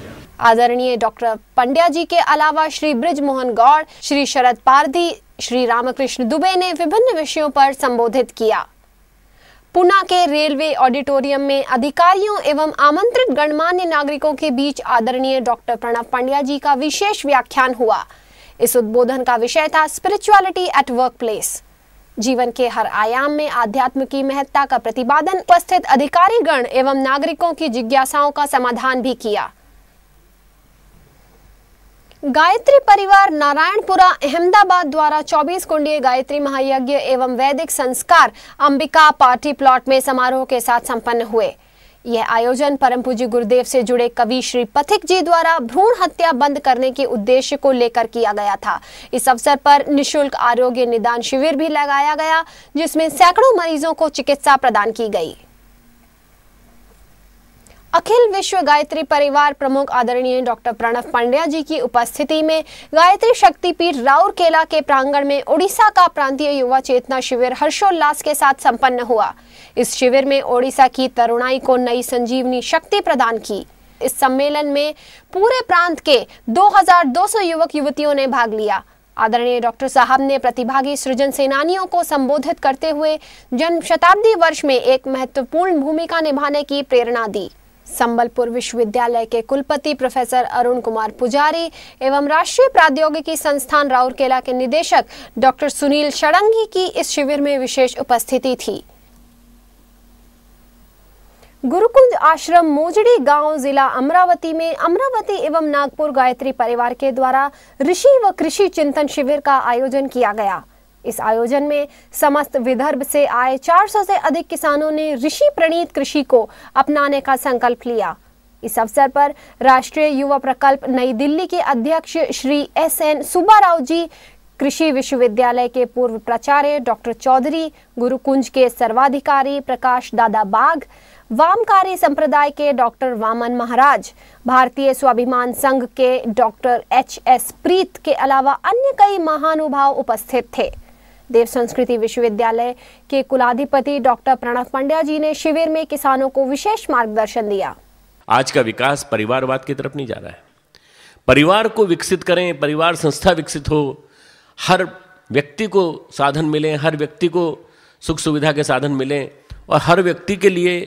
आदरणीय डॉक्टर पंड्या जी के अलावा श्री ब्रिज मोहन गौड़, श्री शरद पारधी, श्री रामकृष्ण दुबे ने विभिन्न विषयों पर संबोधित किया। पुणे के रेलवे ऑडिटोरियम में अधिकारियों एवं आमंत्रित गणमान्य नागरिकों के बीच आदरणीय डॉक्टर प्रणव पंड्या जी का विशेष व्याख्यान हुआ। इस उद्बोधन का विषय था स्पिरिचुअलिटी एट वर्क प्लेस। जीवन के हर आयाम में आध्यात्म की महत्ता का प्रतिपादन, उपस्थित अधिकारीगण एवं नागरिकों की जिज्ञासाओं का समाधान भी किया। गायत्री परिवार नारायणपुरा अहमदाबाद द्वारा 24 कुंडीय गायत्री महायज्ञ एवं वैदिक संस्कार अंबिका पार्टी प्लॉट में समारोह के साथ संपन्न हुए। यह आयोजन परम पूज्य गुरुदेव से जुड़े कवि श्री पथिक जी द्वारा भ्रूण हत्या बंद करने के उद्देश्य को लेकर किया गया था। इस अवसर पर निःशुल्क आरोग्य निदान शिविर भी लगाया गया, जिसमें सैकड़ों मरीजों को चिकित्सा प्रदान की गई। अखिल विश्व गायत्री परिवार प्रमुख आदरणीय डॉक्टर प्रणव पंड्या जी की उपस्थिति में गायत्री शक्तिपीठ राउरकेला के प्रांगण में ओडिशा का प्रांतीय युवा चेतना शिविर हर्षोल्लास के साथ संपन्न हुआ। इस शिविर में ओडिशा की तरुणाई को नई संजीवनी शक्ति प्रदान की। इस सम्मेलन में पूरे प्रांत के 2200 युवक युवतियों ने भाग लिया। आदरणीय डॉक्टर साहब ने प्रतिभागी सृजन सेनानियों को संबोधित करते हुए जन्म शताब्दी वर्ष में एक महत्वपूर्ण भूमिका निभाने की प्रेरणा दी। संबलपुर विश्वविद्यालय के कुलपति प्रोफेसर अरुण कुमार पुजारी एवं राष्ट्रीय प्रौद्योगिकी संस्थान राउरकेला के निदेशक डॉक्टर सुनील षडंगी की इस शिविर में विशेष उपस्थिति थी। गुरुकुंज आश्रम मोजड़ी गांव जिला अमरावती में अमरावती एवं नागपुर गायत्री परिवार के द्वारा ऋषि व कृषि चिंतन शिविर का आयोजन किया गया। इस आयोजन में समस्त विदर्भ से आए 400 से अधिक किसानों ने ऋषि प्रणीत कृषि को अपनाने का संकल्प लिया। इस अवसर पर राष्ट्रीय युवा प्रकल्प नई दिल्ली के अध्यक्ष श्री SN सुब्बाराव जी, कृषि विश्वविद्यालय के पूर्व प्राचार्य डॉक्टर चौधरी, गुरुकुंज के सर्वाधिकारी प्रकाश दादा बाग, वामकारी संप्रदाय के डॉक्टर वामन महाराज, भारतीय स्वाभिमान संघ के डॉक्टर HS प्रीत के अलावा अन्य कई महानुभाव उपस्थित थे। देव संस्कृति विश्वविद्यालय के कुलाधिपति डॉक्टर प्रणव पंड्या जी ने शिविर में किसानों को विशेष मार्गदर्शन दिया। आज का विकास परिवारवाद की तरफ नहीं जा रहा है। परिवार को विकसित करें, परिवार संस्था विकसित हो, हर व्यक्ति को साधन मिले, हर व्यक्ति को सुख सुविधा के साधन मिले और हर व्यक्ति के लिए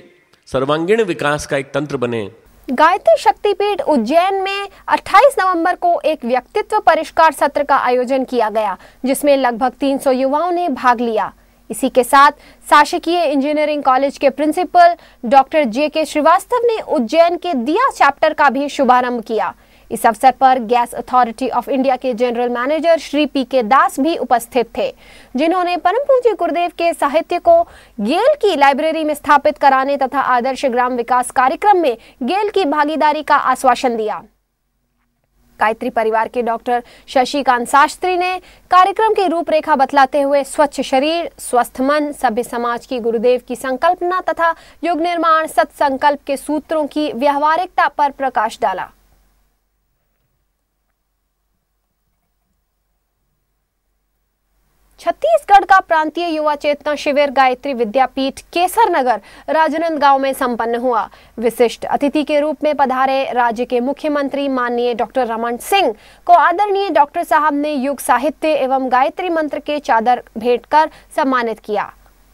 सर्वांगीण विकास का एक तंत्र बने। गायत्री शक्तिपीठ उज्जैन में 28 नवंबर को एक व्यक्तित्व परिष्कार सत्र का आयोजन किया गया, जिसमें लगभग 300 युवाओं ने भाग लिया। इसी के साथ शासकीय इंजीनियरिंग कॉलेज के प्रिंसिपल डॉक्टर JK श्रीवास्तव ने उज्जैन के दिया चैप्टर का भी शुभारंभ किया। इस अवसर पर गैस अथॉरिटी ऑफ इंडिया के जनरल मैनेजर श्री PK दास भी उपस्थित थे, जिन्होंने परम पूज्य गुरुदेव के साहित्य को गेल की लाइब्रेरी में स्थापित कराने तथा आदर्श ग्राम विकास कार्यक्रम में गेल की भागीदारी का आश्वासन दिया। गायत्री परिवार के डॉक्टर शशिकांत शास्त्री ने कार्यक्रम की रूपरेखा बतलाते हुए स्वच्छ शरीर, स्वस्थ मन, सभ्य समाज की गुरुदेव की संकल्पना तथा युग निर्माण सत्संकल्प के सूत्रों की व्यावहारिकता पर प्रकाश डाला। छत्तीसगढ़ का प्रांतीय युवा चेतना शिविर गायत्री विद्यापीठ केसर नगर राजनांदगांव में संपन्न हुआ। विशिष्ट अतिथि के रूप में पधारे राज्य के मुख्यमंत्री माननीय डॉक्टर रमन सिंह को आदरणीय डॉक्टर साहब ने युग साहित्य एवं गायत्री मंत्र के चादर भेंट कर सम्मानित किया।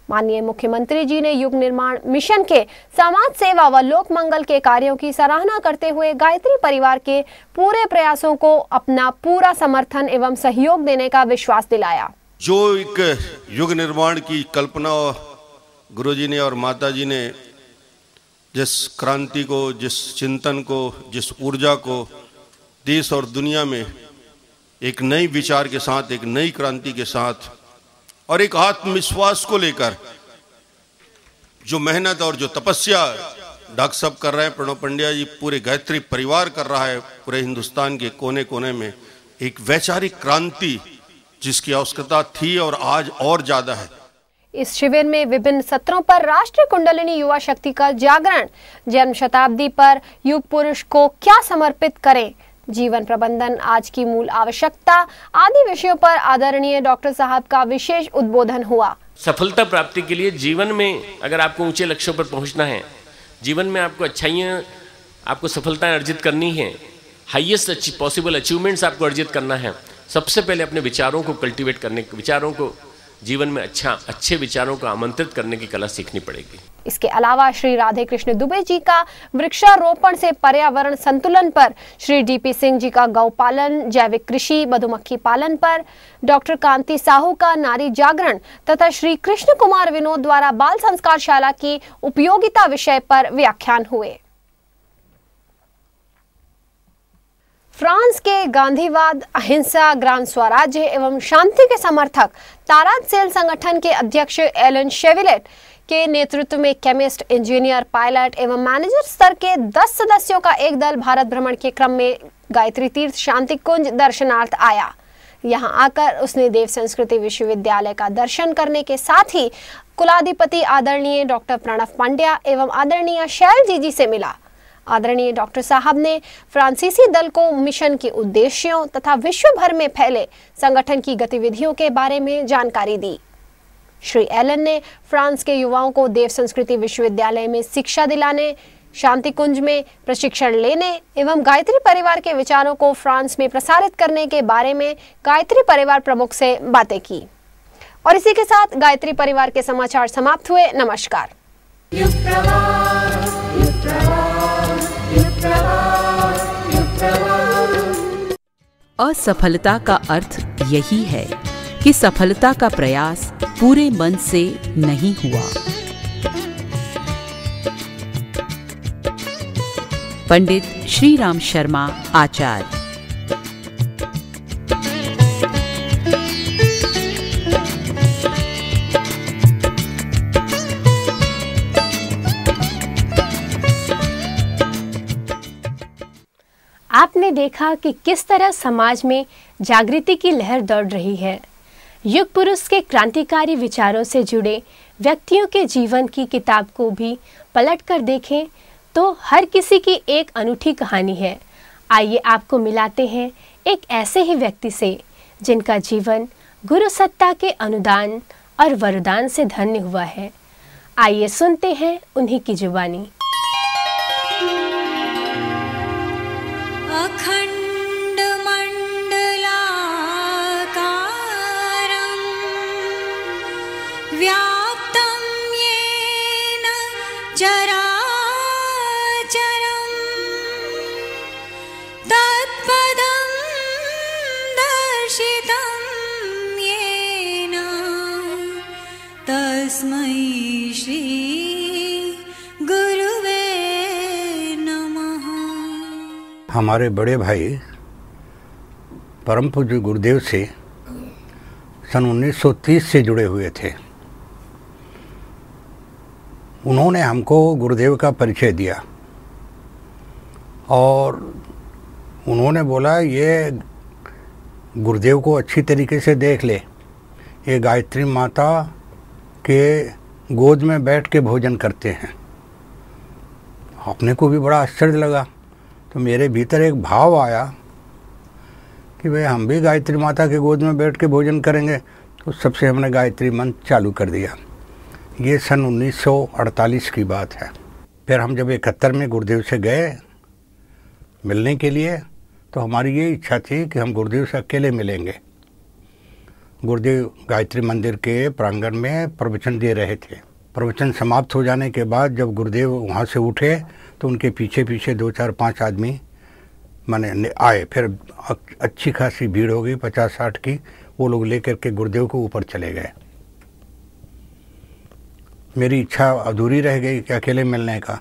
माननीय मुख्यमंत्री जी ने युग निर्माण मिशन के समाज सेवा व लोक मंगल के कार्यों की सराहना करते हुए गायत्री परिवार के पूरे प्रयासों को अपना पूरा समर्थन एवं सहयोग देने का विश्वास दिलाया। जो एक युग निर्माण की कल्पना गुरुजी ने और माताजी ने जिस क्रांति को, जिस चिंतन को, जिस ऊर्जा को देश और दुनिया में एक नई विचार के साथ, एक नई क्रांति के साथ और एक आत्मविश्वास को लेकर जो मेहनत और जो तपस्या डॉक्टर साहब कर रहे हैं, प्रणव पंड्या जी पूरे गायत्री परिवार कर रहा है, पूरे हिंदुस्तान के कोने कोने में एक वैचारिक क्रांति जिसकी आवश्यकता थी और आज और ज्यादा है। इस शिविर में विभिन्न सत्रों पर राष्ट्रीय कुंडलिनी युवा शक्ति का जागरण, जन्म शताब्दी पर युग पुरुष को क्या समर्पित करें, जीवन प्रबंधन आज की मूल आवश्यकता आदि विषयों पर आदरणीय डॉक्टर साहब का विशेष उद्बोधन हुआ। सफलता प्राप्ति के लिए जीवन में अगर आपको ऊंचे लक्ष्यों पर पहुंचना है, जीवन में आपको अच्छाइयाँ, आपको सफलताएं अर्जित करनी है, हाईएस्ट पॉसिबल अचीवमेंट्स आपको अर्जित करना है, सबसे पहले अपने विचारों को कल्टीवेट करने, विचारों को जीवन में अच्छे विचारों को आमंत्रित करने की कला सीखनी पड़ेगी। इसके अलावा श्री राधे कृष्ण दुबे जी का वृक्षारोपण से पर्यावरण संतुलन पर, श्री डीपी सिंह जी का गौ पालन, जैविक कृषि, मधुमक्खी पालन पर, डॉक्टर कांति साहू का नारी जागरण तथा श्री कृष्ण कुमार विनोद द्वारा बाल संस्कार शाला की उपयोगिता विषय पर व्याख्यान हुए। फ्रांस के गांधीवाद, अहिंसा, ग्राम स्वराज्य एवं शांति के समर्थक ताराज सेल संगठन के अध्यक्ष एलन शेविलेट के नेतृत्व में केमिस्ट, इंजीनियर, पायलट एवं मैनेजर स्तर के 10 सदस्यों का एक दल भारत भ्रमण के क्रम में गायत्री तीर्थ शांति कुंज दर्शनार्थ आया। यहां आकर उसने देव संस्कृति विश्वविद्यालय का दर्शन करने के साथ ही कुलाधिपति आदरणीय डॉक्टर प्रणव पंड्या एवं आदरणीय शैल जी से मिला। आदरणीय डॉक्टर साहब ने फ्रांसीसी दल को मिशन के उद्देश्यों तथा विश्व भर में फैले संगठन की गतिविधियों के बारे में जानकारी दी। श्री एलन ने फ्रांस के युवाओं को देव संस्कृति विश्वविद्यालय में शिक्षा दिलाने, शांति कुंज में प्रशिक्षण लेने एवं गायत्री परिवार के विचारों को फ्रांस में प्रसारित करने के बारे में गायत्री परिवार प्रमुख से बातें की। और इसी के साथ गायत्री परिवार के समाचार समाप्त हुए। नमस्कार। असफलता का अर्थ यही है कि सफलता का प्रयास पूरे मन से नहीं हुआ। पंडित श्री राम शर्मा आचार्य। आपने देखा कि किस तरह समाज में जागृति की लहर दौड़ रही है। युग पुरुष के क्रांतिकारी विचारों से जुड़े व्यक्तियों के जीवन की किताब को भी पलटकर देखें तो हर किसी की एक अनूठी कहानी है। आइए आपको मिलाते हैं एक ऐसे ही व्यक्ति से जिनका जीवन गुरु सत्ता के अनुदान और वरदान से धन्य हुआ है। आइए सुनते हैं उन्हीं की जुबानी। अखंड मंडलाकारं व्याप्तं येन चराचरं तत्पदं दर्शितं येन तस्मै श्री गुरुवे नमः। हमारे बड़े भाई परम पूज्य गुरुदेव से सन 1930 से जुड़े हुए थे। उन्होंने हमको गुरुदेव का परिचय दिया और उन्होंने बोला ये गुरुदेव को अच्छी तरीके से देख ले, ये गायत्री माता के गोद में बैठ के भोजन करते हैं। अपने को भी बड़ा आश्चर्य लगा, तो मेरे भीतर एक भाव आया कि भाई हम भी गायत्री माता के गोद में बैठ के भोजन करेंगे। तो सबसे हमने गायत्री मंत्र चालू कर दिया। ये सन 1948 की बात है। फिर हम जब 71 में गुरुदेव से गए मिलने के लिए, तो हमारी ये इच्छा थी कि हम गुरुदेव से अकेले मिलेंगे। गुरुदेव गायत्री मंदिर के प्रांगण में प्रवचन दे रहे थे। प्रवचन समाप्त हो जाने के बाद जब गुरुदेव वहाँ से उठे तो उनके पीछे पीछे 2, 4, 5 आदमी माने आए। फिर अच्छी खासी भीड़ हो गई, 50-60 की। वो लोग लेकर के गुरुदेव को ऊपर चले गए। मेरी इच्छा अधूरी रह गई कि अकेले मिलने का।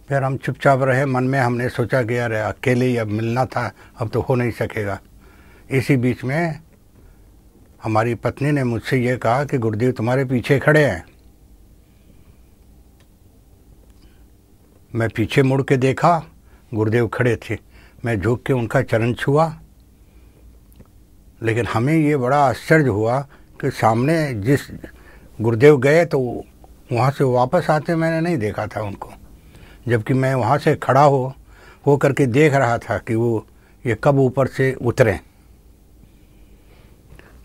फिर हम चुपचाप रहे। मन में हमने सोचा कि यार अकेले ही अब मिलना था, अब तो हो नहीं सकेगा। इसी बीच में हमारी पत्नी ने मुझसे ये कहा कि गुरुदेव तुम्हारे पीछे खड़े हैं। मैं पीछे मुड़ के देखा, गुरुदेव खड़े थे। मैं झुक के उनका चरण छुआ, लेकिन हमें ये बड़ा आश्चर्य हुआ कि सामने जिस गुरुदेव गए तो वहाँ से वापस आते मैंने नहीं देखा था उनको, जबकि मैं वहाँ से खड़ा हो करके देख रहा था कि वो ये कब ऊपर से उतरें।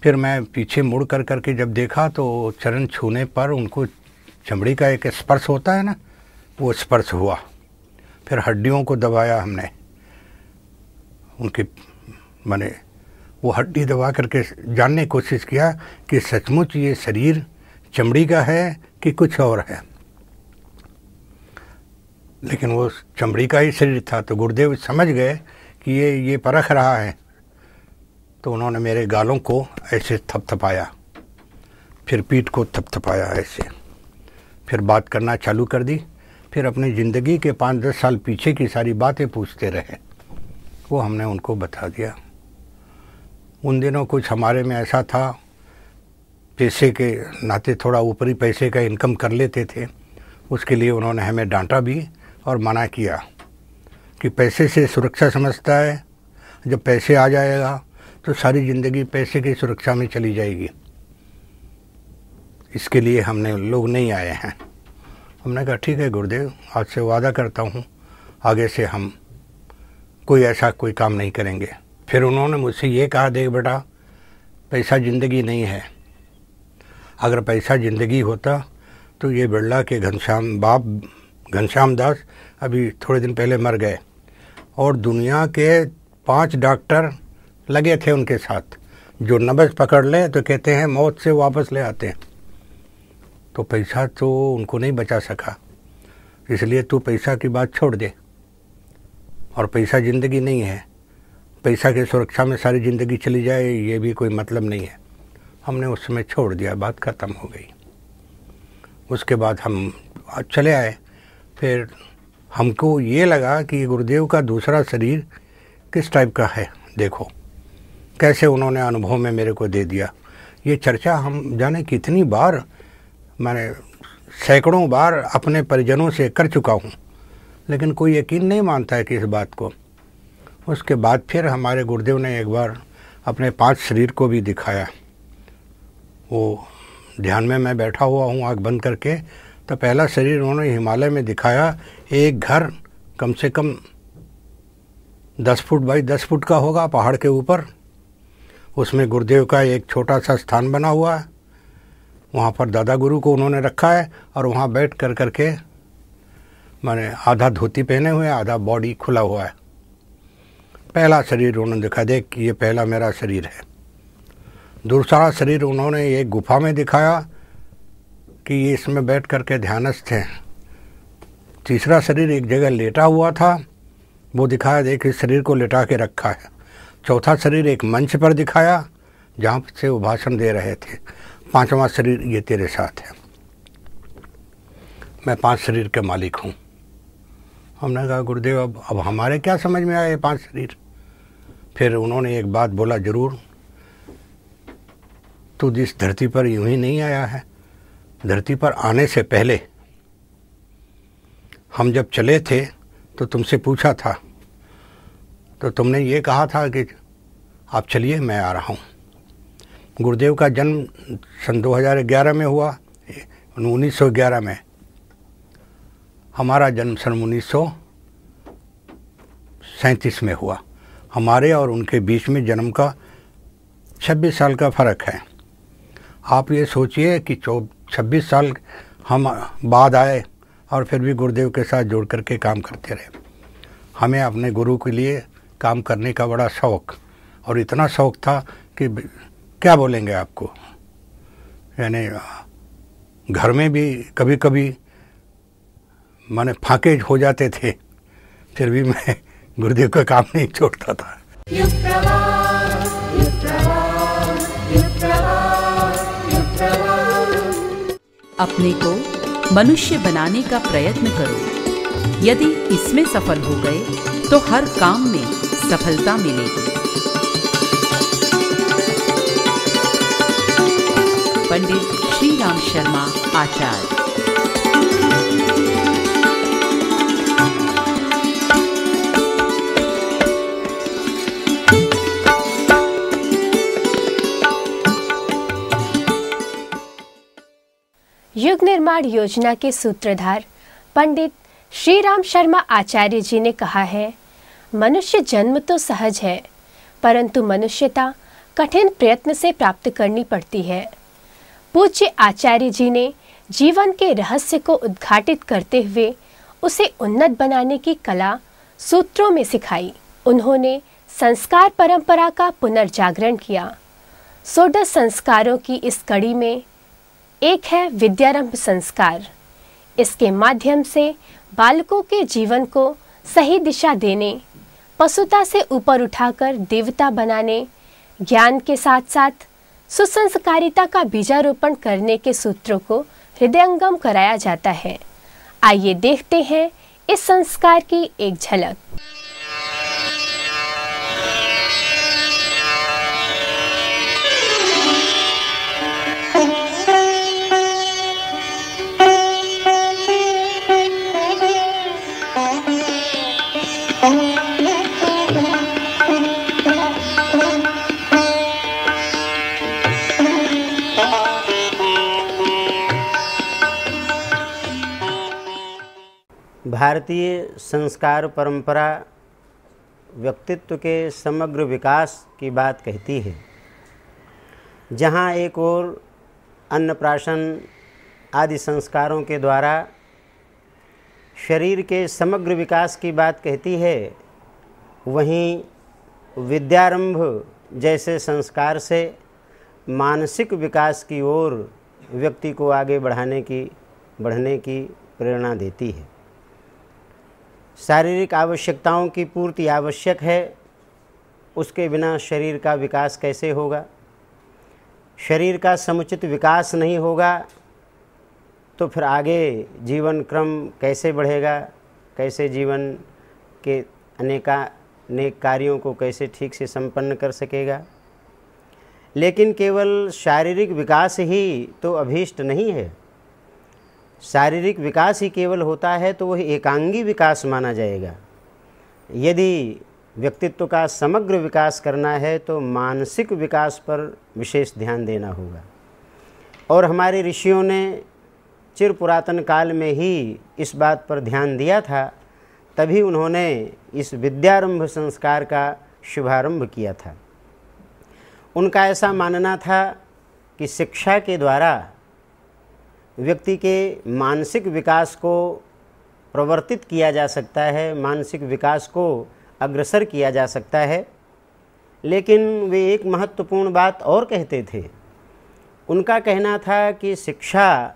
फिर मैं पीछे मुड़ करके जब देखा तो चरण छूने पर उनको चमड़ी का एक स्पर्श होता है ना, वो स्पर्श हुआ। फिर हड्डियों को दबाया हमने, उनके माने वो हड्डी दबा करके जानने की कोशिश किया कि सचमुच ये शरीर चमड़ी का है कि कुछ और है। लेकिन वो चमड़ी का ही शरीर था। तो गुरुदेव समझ गए कि ये परख रहा है। तो उन्होंने मेरे गालों को ऐसे थपथपाया, फिर पीठ को थपथपाया ऐसे, फिर बात करना चालू कर दी। फिर अपनी ज़िंदगी के 5-10 साल पीछे की सारी बातें पूछते रहे। वो हमने उनको बता दिया। उन दिनों कुछ हमारे में ऐसा था, पैसे के नाते थोड़ा ऊपरी पैसे का इनकम कर लेते थे। उसके लिए उन्होंने हमें डांटा भी और मना किया कि पैसे से सुरक्षा समझता है, जब पैसे आ जाएगा तो सारी ज़िंदगी पैसे की सुरक्षा में चली जाएगी। इसके लिए हमने लोग नहीं आए हैं। हमने कहा ठीक है गुरुदेव, आज से वादा करता हूँ आगे से हम कोई ऐसा कोई काम नहीं करेंगे। फिर उन्होंने मुझसे ये कहा, देख बेटा, पैसा ज़िंदगी नहीं है। अगर पैसा ज़िंदगी होता तो ये बिरला के घनश्याम दास अभी थोड़े दिन पहले मर गए, और दुनिया के 5 डॉक्टर लगे थे उनके साथ, जो नब्ज़ पकड़ ले तो कहते हैं मौत से वापस ले आते हैं। तो पैसा तो उनको नहीं बचा सका, इसलिए तू पैसा की बात छोड़ दे। और पैसा ज़िंदगी नहीं है, पैसा की सुरक्षा में सारी ज़िंदगी चली जाए ये भी कोई मतलब नहीं है। हमने उस समय छोड़ दिया, बात ख़त्म हो गई। उसके बाद हम चले आए। फिर हमको ये लगा कि गुरुदेव का दूसरा शरीर किस टाइप का है, देखो कैसे उन्होंने अनुभव में मेरे को दे दिया। ये चर्चा हम जाने कितनी बार, मैंने सैकड़ों बार अपने परिजनों से कर चुका हूँ, लेकिन कोई यकीन नहीं मानता है कि इस बात को। उसके बाद फिर हमारे गुरुदेव ने एक बार अपने 5 शरीर को भी दिखाया। वो ध्यान में मैं बैठा हुआ हूँ आँख बंद करके, तो पहला शरीर उन्होंने हिमालय में दिखाया। एक घर कम से कम 10 फुट बाई 10 फुट का होगा पहाड़ के ऊपर। उसमें गुरुदेव का एक छोटा सा स्थान बना हुआ है। वहाँ पर दादा गुरु को उन्होंने रखा है, और वहाँ बैठ करके मैंने आधा धोती पहने हुए, आधा बॉडी खुला हुआ है। पहला शरीर उन्होंने दिखा, देख ये पहला मेरा शरीर है। दूसरा शरीर उन्होंने एक गुफा में दिखाया कि ये इसमें बैठ करके ध्यानस्थ हैं। तीसरा शरीर एक जगह लेटा हुआ था, वो दिखाया, देख इस शरीर को लेटा के रखा है। चौथा शरीर एक मंच पर दिखाया जहाँ से वो भाषण दे रहे थे। 5वां शरीर ये तेरे साथ है। मैं 5 शरीर के मालिक हूँ। हमने कहा गुरुदेव अब हमारे क्या समझ में आए 5 शरीर। फिर उन्होंने एक बात बोला, ज़रूर तू जिस धरती पर यूं ही नहीं आया है, धरती पर आने से पहले हम जब चले थे तो तुमसे पूछा था तो तुमने ये कहा था कि आप चलिए मैं आ रहा हूँ। गुरुदेव का जन्म सन 2011 में हुआ, 1911 में। हमारा जन्म सन 1937 में हुआ। हमारे और उनके बीच में जन्म का 26 साल का फ़र्क है। आप ये सोचिए कि 26 साल हम बाद आए और फिर भी गुरुदेव के साथ जुड़ करके काम करते रहे। हमें अपने गुरु के लिए काम करने का बड़ा शौक़, और इतना शौक़ था कि क्या बोलेंगे आपको, यानी घर में भी कभी कभी माने फाके हो जाते थे, फिर भी मैं गुरुदेव का काम नहीं छोड़ता था। अपने को मनुष्य बनाने का प्रयत्न करो। यदि इसमें सफल हो गए तो हर काम में सफलता मिलेगी। पंडित श्री राम शर्मा आचार्य। युग निर्माण योजना के सूत्रधार पंडित श्री राम शर्मा आचार्य जी ने कहा है, मनुष्य जन्म तो सहज है, परंतु मनुष्यता कठिन प्रयत्न से प्राप्त करनी पड़ती है। पूज्य आचार्य जी ने जीवन के रहस्य को उद्घाटित करते हुए उसे उन्नत बनाने की कला सूत्रों में सिखाई। उन्होंने संस्कार परंपरा का पुनर्जागरण किया। 16 संस्कारों की इस कड़ी में एक है विद्यारंभ संस्कार। इसके माध्यम से बालकों के जीवन को सही दिशा देने, पशुता से ऊपर उठाकर देवता बनाने, ज्ञान के साथ साथ सुसंस्कारिता का बीजारोपण करने के सूत्रों को हृदयंगम कराया जाता है। आइए देखते हैं इस संस्कार की एक झलक। भारतीय संस्कार परंपरा व्यक्तित्व के समग्र विकास की बात कहती है। जहाँ एक ओर अन्नप्राशन आदि संस्कारों के द्वारा शरीर के समग्र विकास की बात कहती है, वहीं विद्यारंभ जैसे संस्कार से मानसिक विकास की ओर व्यक्ति को आगे बढ़ने की प्रेरणा देती है। शारीरिक आवश्यकताओं की पूर्ति आवश्यक है, उसके बिना शरीर का विकास कैसे होगा? शरीर का समुचित विकास नहीं होगा तो फिर आगे जीवन क्रम कैसे बढ़ेगा? कैसे जीवन के अनेक कार्यों को कैसे ठीक से संपन्न कर सकेगा? लेकिन केवल शारीरिक विकास ही तो अभीष्ट नहीं है। शारीरिक विकास ही केवल होता है तो वह एकांगी विकास माना जाएगा। यदि व्यक्तित्व का समग्र विकास करना है तो मानसिक विकास पर विशेष ध्यान देना होगा। और हमारे ऋषियों ने चिर पुरातन काल में ही इस बात पर ध्यान दिया था, तभी उन्होंने इस विद्यारंभ संस्कार का शुभारंभ किया था। उनका ऐसा मानना था कि शिक्षा के द्वारा व्यक्ति के मानसिक विकास को प्रवर्तित किया जा सकता है, मानसिक विकास को अग्रसर किया जा सकता है। लेकिन वे एक महत्वपूर्ण बात और कहते थे। उनका कहना था कि शिक्षा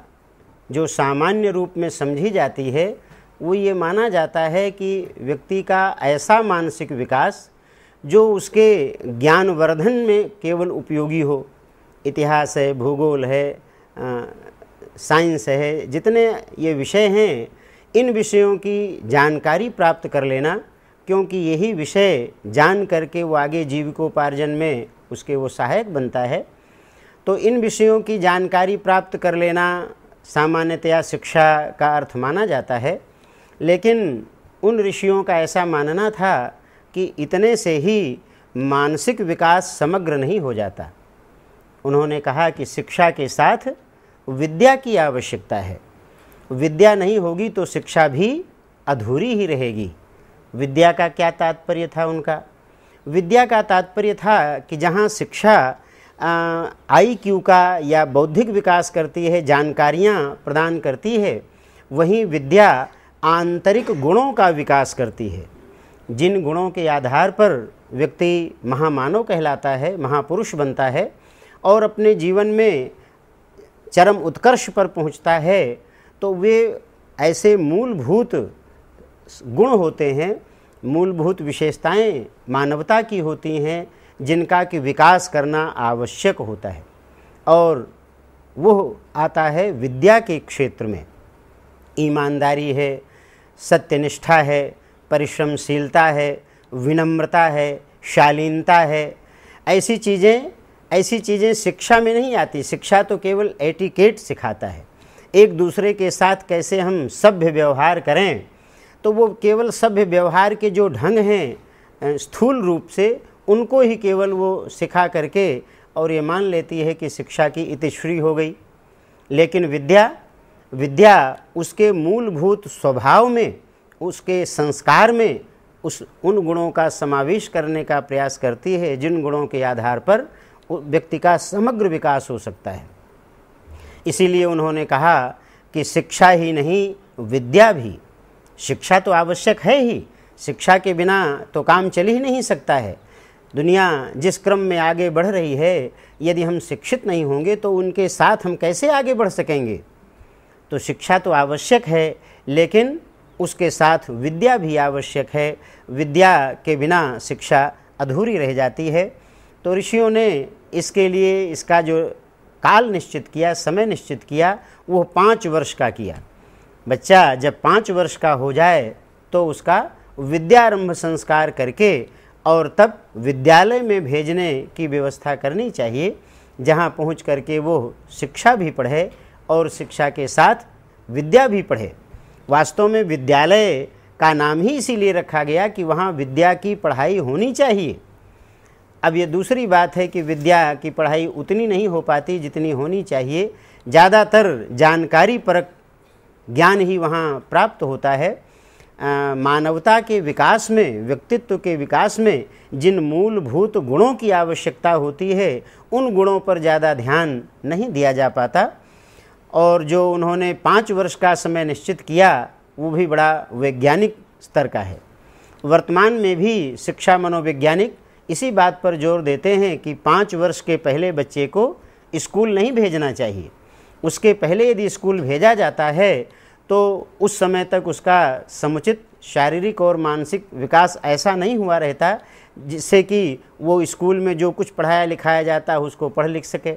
जो सामान्य रूप में समझी जाती है, वो ये माना जाता है कि व्यक्ति का ऐसा मानसिक विकास जो उसके ज्ञानवर्धन में केवल उपयोगी हो। इतिहास है, भूगोल है, साइंस है, जितने ये विषय हैं, इन विषयों की जानकारी प्राप्त कर लेना, क्योंकि यही विषय जान करके वो आगे जीविकोपार्जन में उसके वो सहायक बनता है। तो इन विषयों की जानकारी प्राप्त कर लेना सामान्यतया शिक्षा का अर्थ माना जाता है। लेकिन उन ऋषियों का ऐसा मानना था कि इतने से ही मानसिक विकास समग्र नहीं हो जाता। उन्होंने कहा कि शिक्षा के साथ विद्या की आवश्यकता है। विद्या नहीं होगी तो शिक्षा भी अधूरी ही रहेगी। विद्या का क्या तात्पर्य था उनका? विद्या का तात्पर्य था कि जहाँ शिक्षा IQ का या बौद्धिक विकास करती है, जानकारियाँ प्रदान करती है, वहीं विद्या आंतरिक गुणों का विकास करती है। जिन गुणों के आधार पर व्यक्ति महामानव कहलाता है, महापुरुष बनता है और अपने जीवन में चरम उत्कर्ष पर पहुंचता है, तो वे ऐसे मूलभूत गुण होते हैं, मूलभूत विशेषताएं मानवता की होती हैं, जिनका कि विकास करना आवश्यक होता है। और वो आता है विद्या के क्षेत्र में। ईमानदारी है, सत्यनिष्ठा है, परिश्रमशीलता है, विनम्रता है, शालीनता है। ऐसी चीज़ें शिक्षा में नहीं आती। शिक्षा तो केवल एटिकेट सिखाता है, एक दूसरे के साथ कैसे हम सभ्य व्यवहार करें। तो वो केवल सभ्य व्यवहार के जो ढंग हैं स्थूल रूप से, उनको ही केवल वो सिखा करके और ये मान लेती है कि शिक्षा की इतिश्री हो गई। लेकिन विद्या उसके मूलभूत स्वभाव में, उसके संस्कार में उन गुणों का समावेश करने का प्रयास करती है जिन गुणों के आधार पर व्यक्ति का समग्र विकास हो सकता है। इसीलिए उन्होंने कहा कि शिक्षा ही नहीं, विद्या भी। शिक्षा तो आवश्यक है ही, शिक्षा के बिना तो काम चल ही नहीं सकता है। दुनिया जिस क्रम में आगे बढ़ रही है, यदि हम शिक्षित नहीं होंगे तो उनके साथ हम कैसे आगे बढ़ सकेंगे? तो शिक्षा तो आवश्यक है, लेकिन उसके साथ विद्या भी आवश्यक है। विद्या के बिना शिक्षा अधूरी रह जाती है। तो ऋषियों ने इसके लिए इसका जो काल निश्चित किया, समय निश्चित किया, वो 5 वर्ष का किया। बच्चा जब 5 वर्ष का हो जाए तो उसका विद्यारंभ संस्कार करके और तब विद्यालय में भेजने की व्यवस्था करनी चाहिए, जहाँ पहुँच करके वो शिक्षा भी पढ़े और शिक्षा के साथ विद्या भी पढ़े। वास्तव में विद्यालय का नाम ही इसीलिए रखा गया कि वहाँ विद्या की पढ़ाई होनी चाहिए। अब ये दूसरी बात है कि विद्या की पढ़ाई उतनी नहीं हो पाती जितनी होनी चाहिए। ज़्यादातर जानकारी परक ज्ञान ही वहाँ प्राप्त होता है। मानवता के विकास में, व्यक्तित्व के विकास में जिन मूलभूत गुणों की आवश्यकता होती है, उन गुणों पर ज़्यादा ध्यान नहीं दिया जा पाता। और जो उन्होंने 5 वर्ष का समय निश्चित किया, वो भी बड़ा वैज्ञानिक स्तर का है। वर्तमान में भी शिक्षा मनोवैज्ञानिक इसी बात पर जोर देते हैं कि 5 वर्ष के पहले बच्चे को स्कूल नहीं भेजना चाहिए। उसके पहले यदि स्कूल भेजा जाता है तो उस समय तक उसका समुचित शारीरिक और मानसिक विकास ऐसा नहीं हुआ रहता जिससे कि वो स्कूल में जो कुछ पढ़ाया लिखाया जाता है उसको पढ़ लिख सके।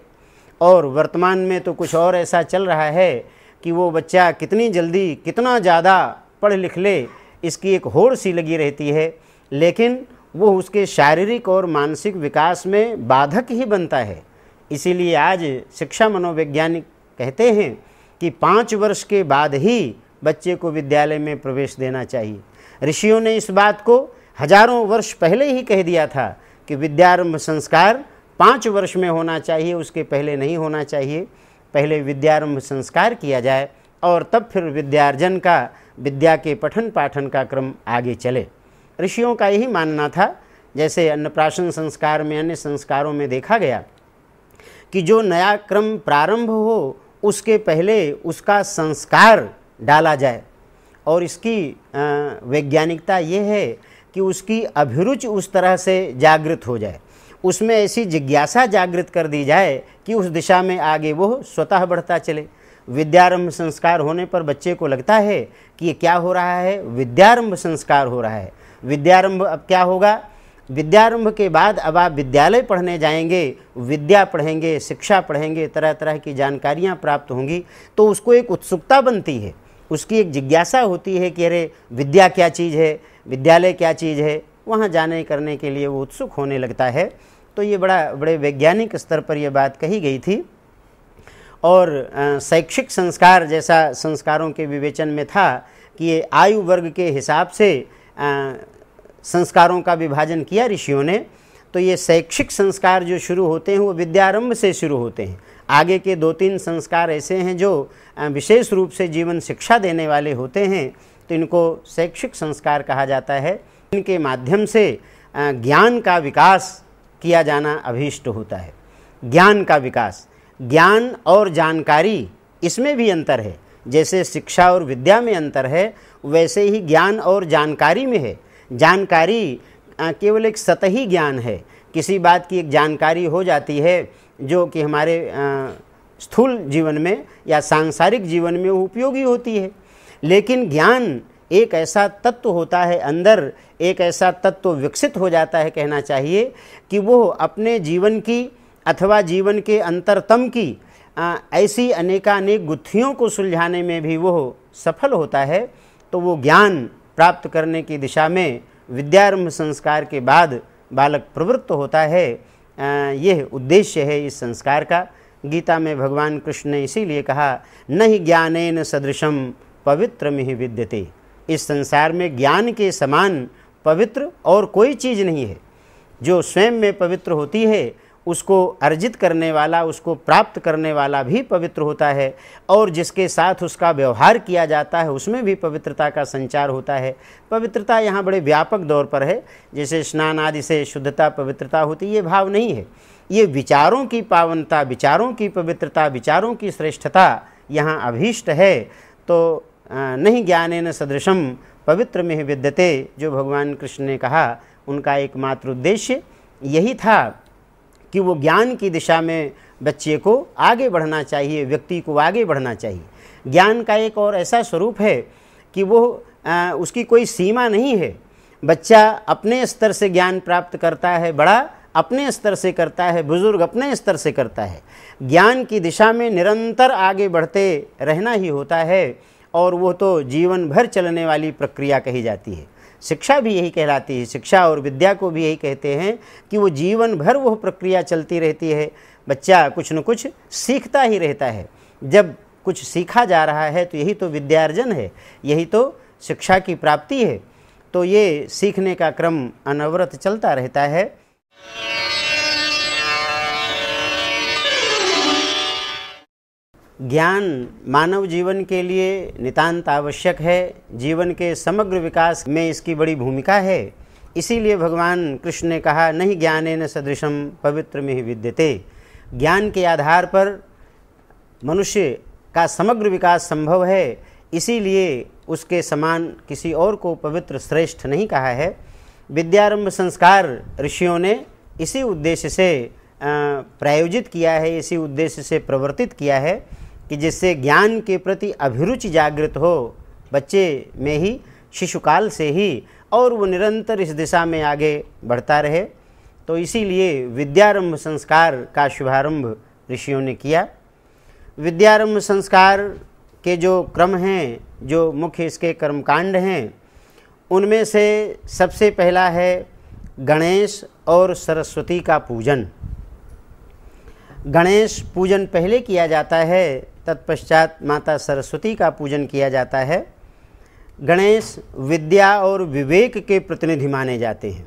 और वर्तमान में तो कुछ और ऐसा चल रहा है कि वो बच्चा कितनी जल्दी कितना ज़्यादा पढ़ लिख ले, इसकी एक होड़ सी लगी रहती है, लेकिन वो उसके शारीरिक और मानसिक विकास में बाधक ही बनता है। इसीलिए आज शिक्षा मनोवैज्ञानिक कहते हैं कि 5 वर्ष के बाद ही बच्चे को विद्यालय में प्रवेश देना चाहिए। ऋषियों ने इस बात को हजारों वर्ष पहले ही कह दिया था कि विद्यारंभ संस्कार 5 वर्ष में होना चाहिए, उसके पहले नहीं होना चाहिए। पहले विद्यारंभ संस्कार किया जाए और तब फिर विद्यार्जन का, विद्या के पठन पाठन का क्रम आगे चले। ऋषियों का यही मानना था। जैसे अन्नप्राशन संस्कार में, अन्य संस्कारों में देखा गया कि जो नया क्रम प्रारंभ हो उसके पहले उसका संस्कार डाला जाए। और इसकी वैज्ञानिकता ये है कि उसकी अभिरुचि उस तरह से जागृत हो जाए, उसमें ऐसी जिज्ञासा जागृत कर दी जाए कि उस दिशा में आगे वो स्वतः बढ़ता चले। विद्यारंभ संस्कार होने पर बच्चे को लगता है कि ये क्या हो रहा है, विद्यारंभ संस्कार हो रहा है। विद्यारंभ अब क्या होगा? विद्यारंभ के बाद अब आप विद्यालय पढ़ने जाएंगे, विद्या पढ़ेंगे, शिक्षा पढ़ेंगे, तरह तरह की जानकारियाँ प्राप्त होंगी, तो उसको एक उत्सुकता बनती है, उसकी एक जिज्ञासा होती है कि अरे विद्या क्या चीज़ है, विद्यालय क्या चीज़ है। वहाँ जाने करने के लिए वो उत्सुक होने लगता है। तो ये बड़े वैज्ञानिक स्तर पर यह बात कही गई थी। और शैक्षिक संस्कार जैसा संस्कारों के विवेचन में था कि ये आयु वर्ग के हिसाब से संस्कारों का विभाजन किया ऋषियों ने, तो ये शैक्षिक संस्कार जो शुरू होते हैं वो विद्यारंभ से शुरू होते हैं। आगे के 2-3 संस्कार ऐसे हैं जो विशेष रूप से जीवन शिक्षा देने वाले होते हैं, तो इनको शैक्षिक संस्कार कहा जाता है। इनके माध्यम से ज्ञान का विकास किया जाना अभीष्ट होता है। ज्ञान का विकास, ज्ञान और जानकारी, इसमें भी अंतर है। जैसे शिक्षा और विद्या में अंतर है, वैसे ही ज्ञान और जानकारी में है। जानकारी केवल एक सतही ज्ञान है, किसी बात की एक जानकारी हो जाती है जो कि हमारे स्थूल जीवन में या सांसारिक जीवन में वो उपयोगी होती है। लेकिन ज्ञान एक ऐसा तत्व होता है, अंदर एक ऐसा तत्व विकसित हो जाता है कहना चाहिए, कि वो अपने जीवन की अथवा जीवन के अंतरतम की ऐसी अनेकानेक गुत्थियों को सुलझाने में भी वो सफल होता है। तो वो ज्ञान प्राप्त करने की दिशा में विद्यारंभ संस्कार के बाद बालक प्रवृत्त होता है। यह उद्देश्य है इस संस्कार का। गीता में भगवान कृष्ण ने इसीलिए कहा, न ही ज्ञानेन सदृशम पवित्रमिहि विद्यते। इस संसार में ज्ञान के समान पवित्र और कोई चीज़ नहीं है। जो स्वयं में पवित्र होती है उसको अर्जित करने वाला, उसको प्राप्त करने वाला भी पवित्र होता है, और जिसके साथ उसका व्यवहार किया जाता है उसमें भी पवित्रता का संचार होता है। पवित्रता यहाँ बड़े व्यापक दौर पर है, जैसे स्नान आदि से शुद्धता पवित्रता होती, ये भाव नहीं है। ये विचारों की पावनता, विचारों की पवित्रता, विचारों की श्रेष्ठता यहाँ अभीष्ट है। तो नहीं ज्ञानेन सदृशम पवित्रमिहि विद्यते, जो भगवान कृष्ण ने कहा, उनका एकमात्र उद्देश्य यही था कि वो ज्ञान की दिशा में बच्चे को आगे बढ़ना चाहिए, व्यक्ति को आगे बढ़ना चाहिए। ज्ञान का एक और ऐसा स्वरूप है कि वो उसकी कोई सीमा नहीं है। बच्चा अपने स्तर से ज्ञान प्राप्त करता है, बड़ा अपने स्तर से करता है, बुजुर्ग अपने स्तर से करता है। ज्ञान की दिशा में निरंतर आगे बढ़ते रहना ही होता है, और वो तो जीवन भर चलने वाली प्रक्रिया कही जाती है। शिक्षा भी यही कहलाती है, शिक्षा और विद्या को भी यही कहते हैं कि वो जीवन भर वह प्रक्रिया चलती रहती है। बच्चा कुछ न कुछ सीखता ही रहता है। जब कुछ सीखा जा रहा है तो यही तो विद्यार्जन है, यही तो शिक्षा की प्राप्ति है। तो ये सीखने का क्रम अनवरत चलता रहता है। ज्ञान मानव जीवन के लिए नितांत आवश्यक है। जीवन के समग्र विकास में इसकी बड़ी भूमिका है। इसीलिए भगवान कृष्ण ने कहा, नहीं ज्ञानेन सदृशम पवित्रमिहि विद्यते। ज्ञान के आधार पर मनुष्य का समग्र विकास संभव है, इसीलिए उसके समान किसी और को पवित्र श्रेष्ठ नहीं कहा है। विद्यारंभ संस्कार ऋषियों ने इसी उद्देश्य से प्रायोजित किया है, इसी उद्देश्य से प्रवर्तित किया है कि जिससे ज्ञान के प्रति अभिरुचि जागृत हो बच्चे में ही, शिशुकाल से ही, और वो निरंतर इस दिशा में आगे बढ़ता रहे। तो इसीलिए विद्यारंभ संस्कार का शुभारंभ ऋषियों ने किया। विद्यारंभ संस्कार के जो क्रम हैं, जो मुख्य इसके कर्मकांड हैं, उनमें से सबसे पहला है गणेश और सरस्वती का पूजन। गणेश पूजन पहले किया जाता है, तत्पश्चात माता सरस्वती का पूजन किया जाता है। गणेश विद्या और विवेक के प्रतिनिधि माने जाते हैं।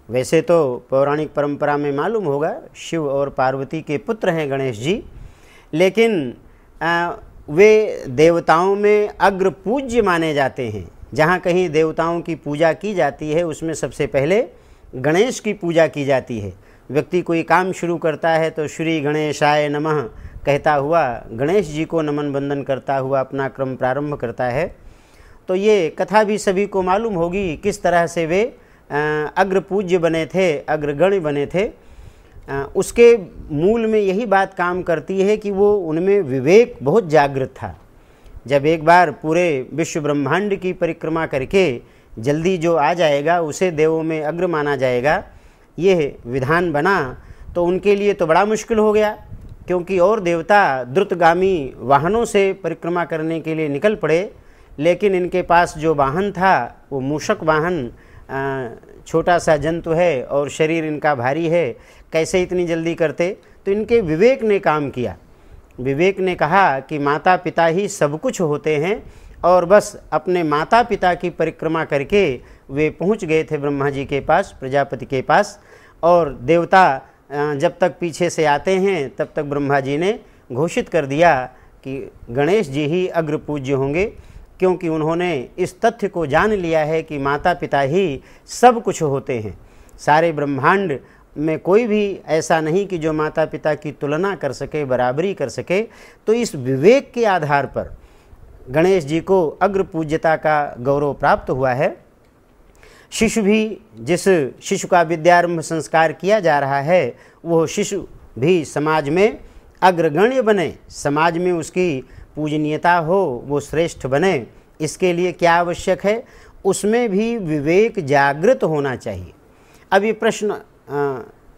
वैसे तो पौराणिक परंपरा में मालूम होगा शिव और पार्वती के पुत्र हैं गणेश जी, लेकिन वे देवताओं में अग्र पूज्य माने जाते हैं। जहाँ कहीं देवताओं की पूजा की जाती है उसमें सबसे पहले गणेश की पूजा की जाती है। व्यक्ति कोई काम शुरू करता है तो श्री गणेशाय नमः कहता हुआ गणेश जी को नमन बंदन करता हुआ अपना क्रम प्रारंभ करता है। तो ये कथा भी सभी को मालूम होगी किस तरह से वे अग्र पूज्य बने थे, अग्रगण्य बने थे। उसके मूल में यही बात काम करती है कि वो उनमें विवेक बहुत जागृत था। जब एक बार पूरे विश्व ब्रह्मांड की परिक्रमा करके जल्दी जो आ जाएगा उसे देवों में अग्र माना जाएगा, ये विधान बना तो उनके लिए तो बड़ा मुश्किल हो गया, क्योंकि और देवता द्रुतगामी वाहनों से परिक्रमा करने के लिए निकल पड़े, लेकिन इनके पास जो वाहन था वो मूषक वाहन, छोटा सा जंतु है और शरीर इनका भारी है, कैसे इतनी जल्दी करते। तो इनके विवेक ने काम किया। विवेक ने कहा कि माता पिता ही सब कुछ होते हैं और बस अपने माता पिता की परिक्रमा करके वे पहुंच गए थे ब्रह्मा जी के पास, प्रजापति के पास। और देवता जब तक पीछे से आते हैं तब तक ब्रह्मा जी ने घोषित कर दिया कि गणेश जी ही अग्र पूज्य होंगे, क्योंकि उन्होंने इस तथ्य को जान लिया है कि माता पिता ही सब कुछ होते हैं। सारे ब्रह्मांड में कोई भी ऐसा नहीं कि जो माता पिता की तुलना कर सके, बराबरी कर सके। तो इस विवेक के आधार पर गणेश जी को अग्र पूज्यता का गौरव प्राप्त हुआ है। शिशु भी, जिस शिशु का विद्यारंभ संस्कार किया जा रहा है, वो शिशु भी समाज में अग्रगण्य बने, समाज में उसकी पूजनीयता हो, वो श्रेष्ठ बने। इसके लिए क्या आवश्यक है? उसमें भी विवेक जागृत होना चाहिए। अब ये प्रश्न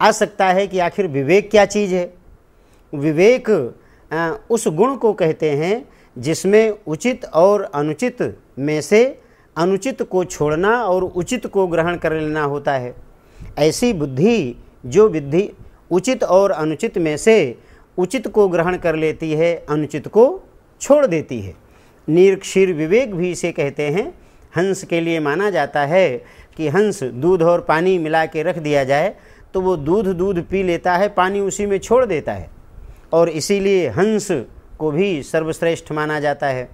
आ सकता है कि आखिर विवेक क्या चीज़ है? विवेक उस गुण को कहते हैं जिसमें उचित और अनुचित में से अनुचित को छोड़ना और उचित को ग्रहण कर लेना होता है। ऐसी बुद्धि जो बुद्धि उचित और अनुचित में से उचित को ग्रहण कर लेती है, अनुचित को छोड़ देती है। निरक्षीर विवेक भी इसे कहते हैं। हंस के लिए माना जाता है कि हंस दूध और पानी मिला के रख दिया जाए तो वो दूध पी लेता है, पानी उसी में छोड़ देता है, और इसीलिए हंस को भी सर्वश्रेष्ठ माना जाता है।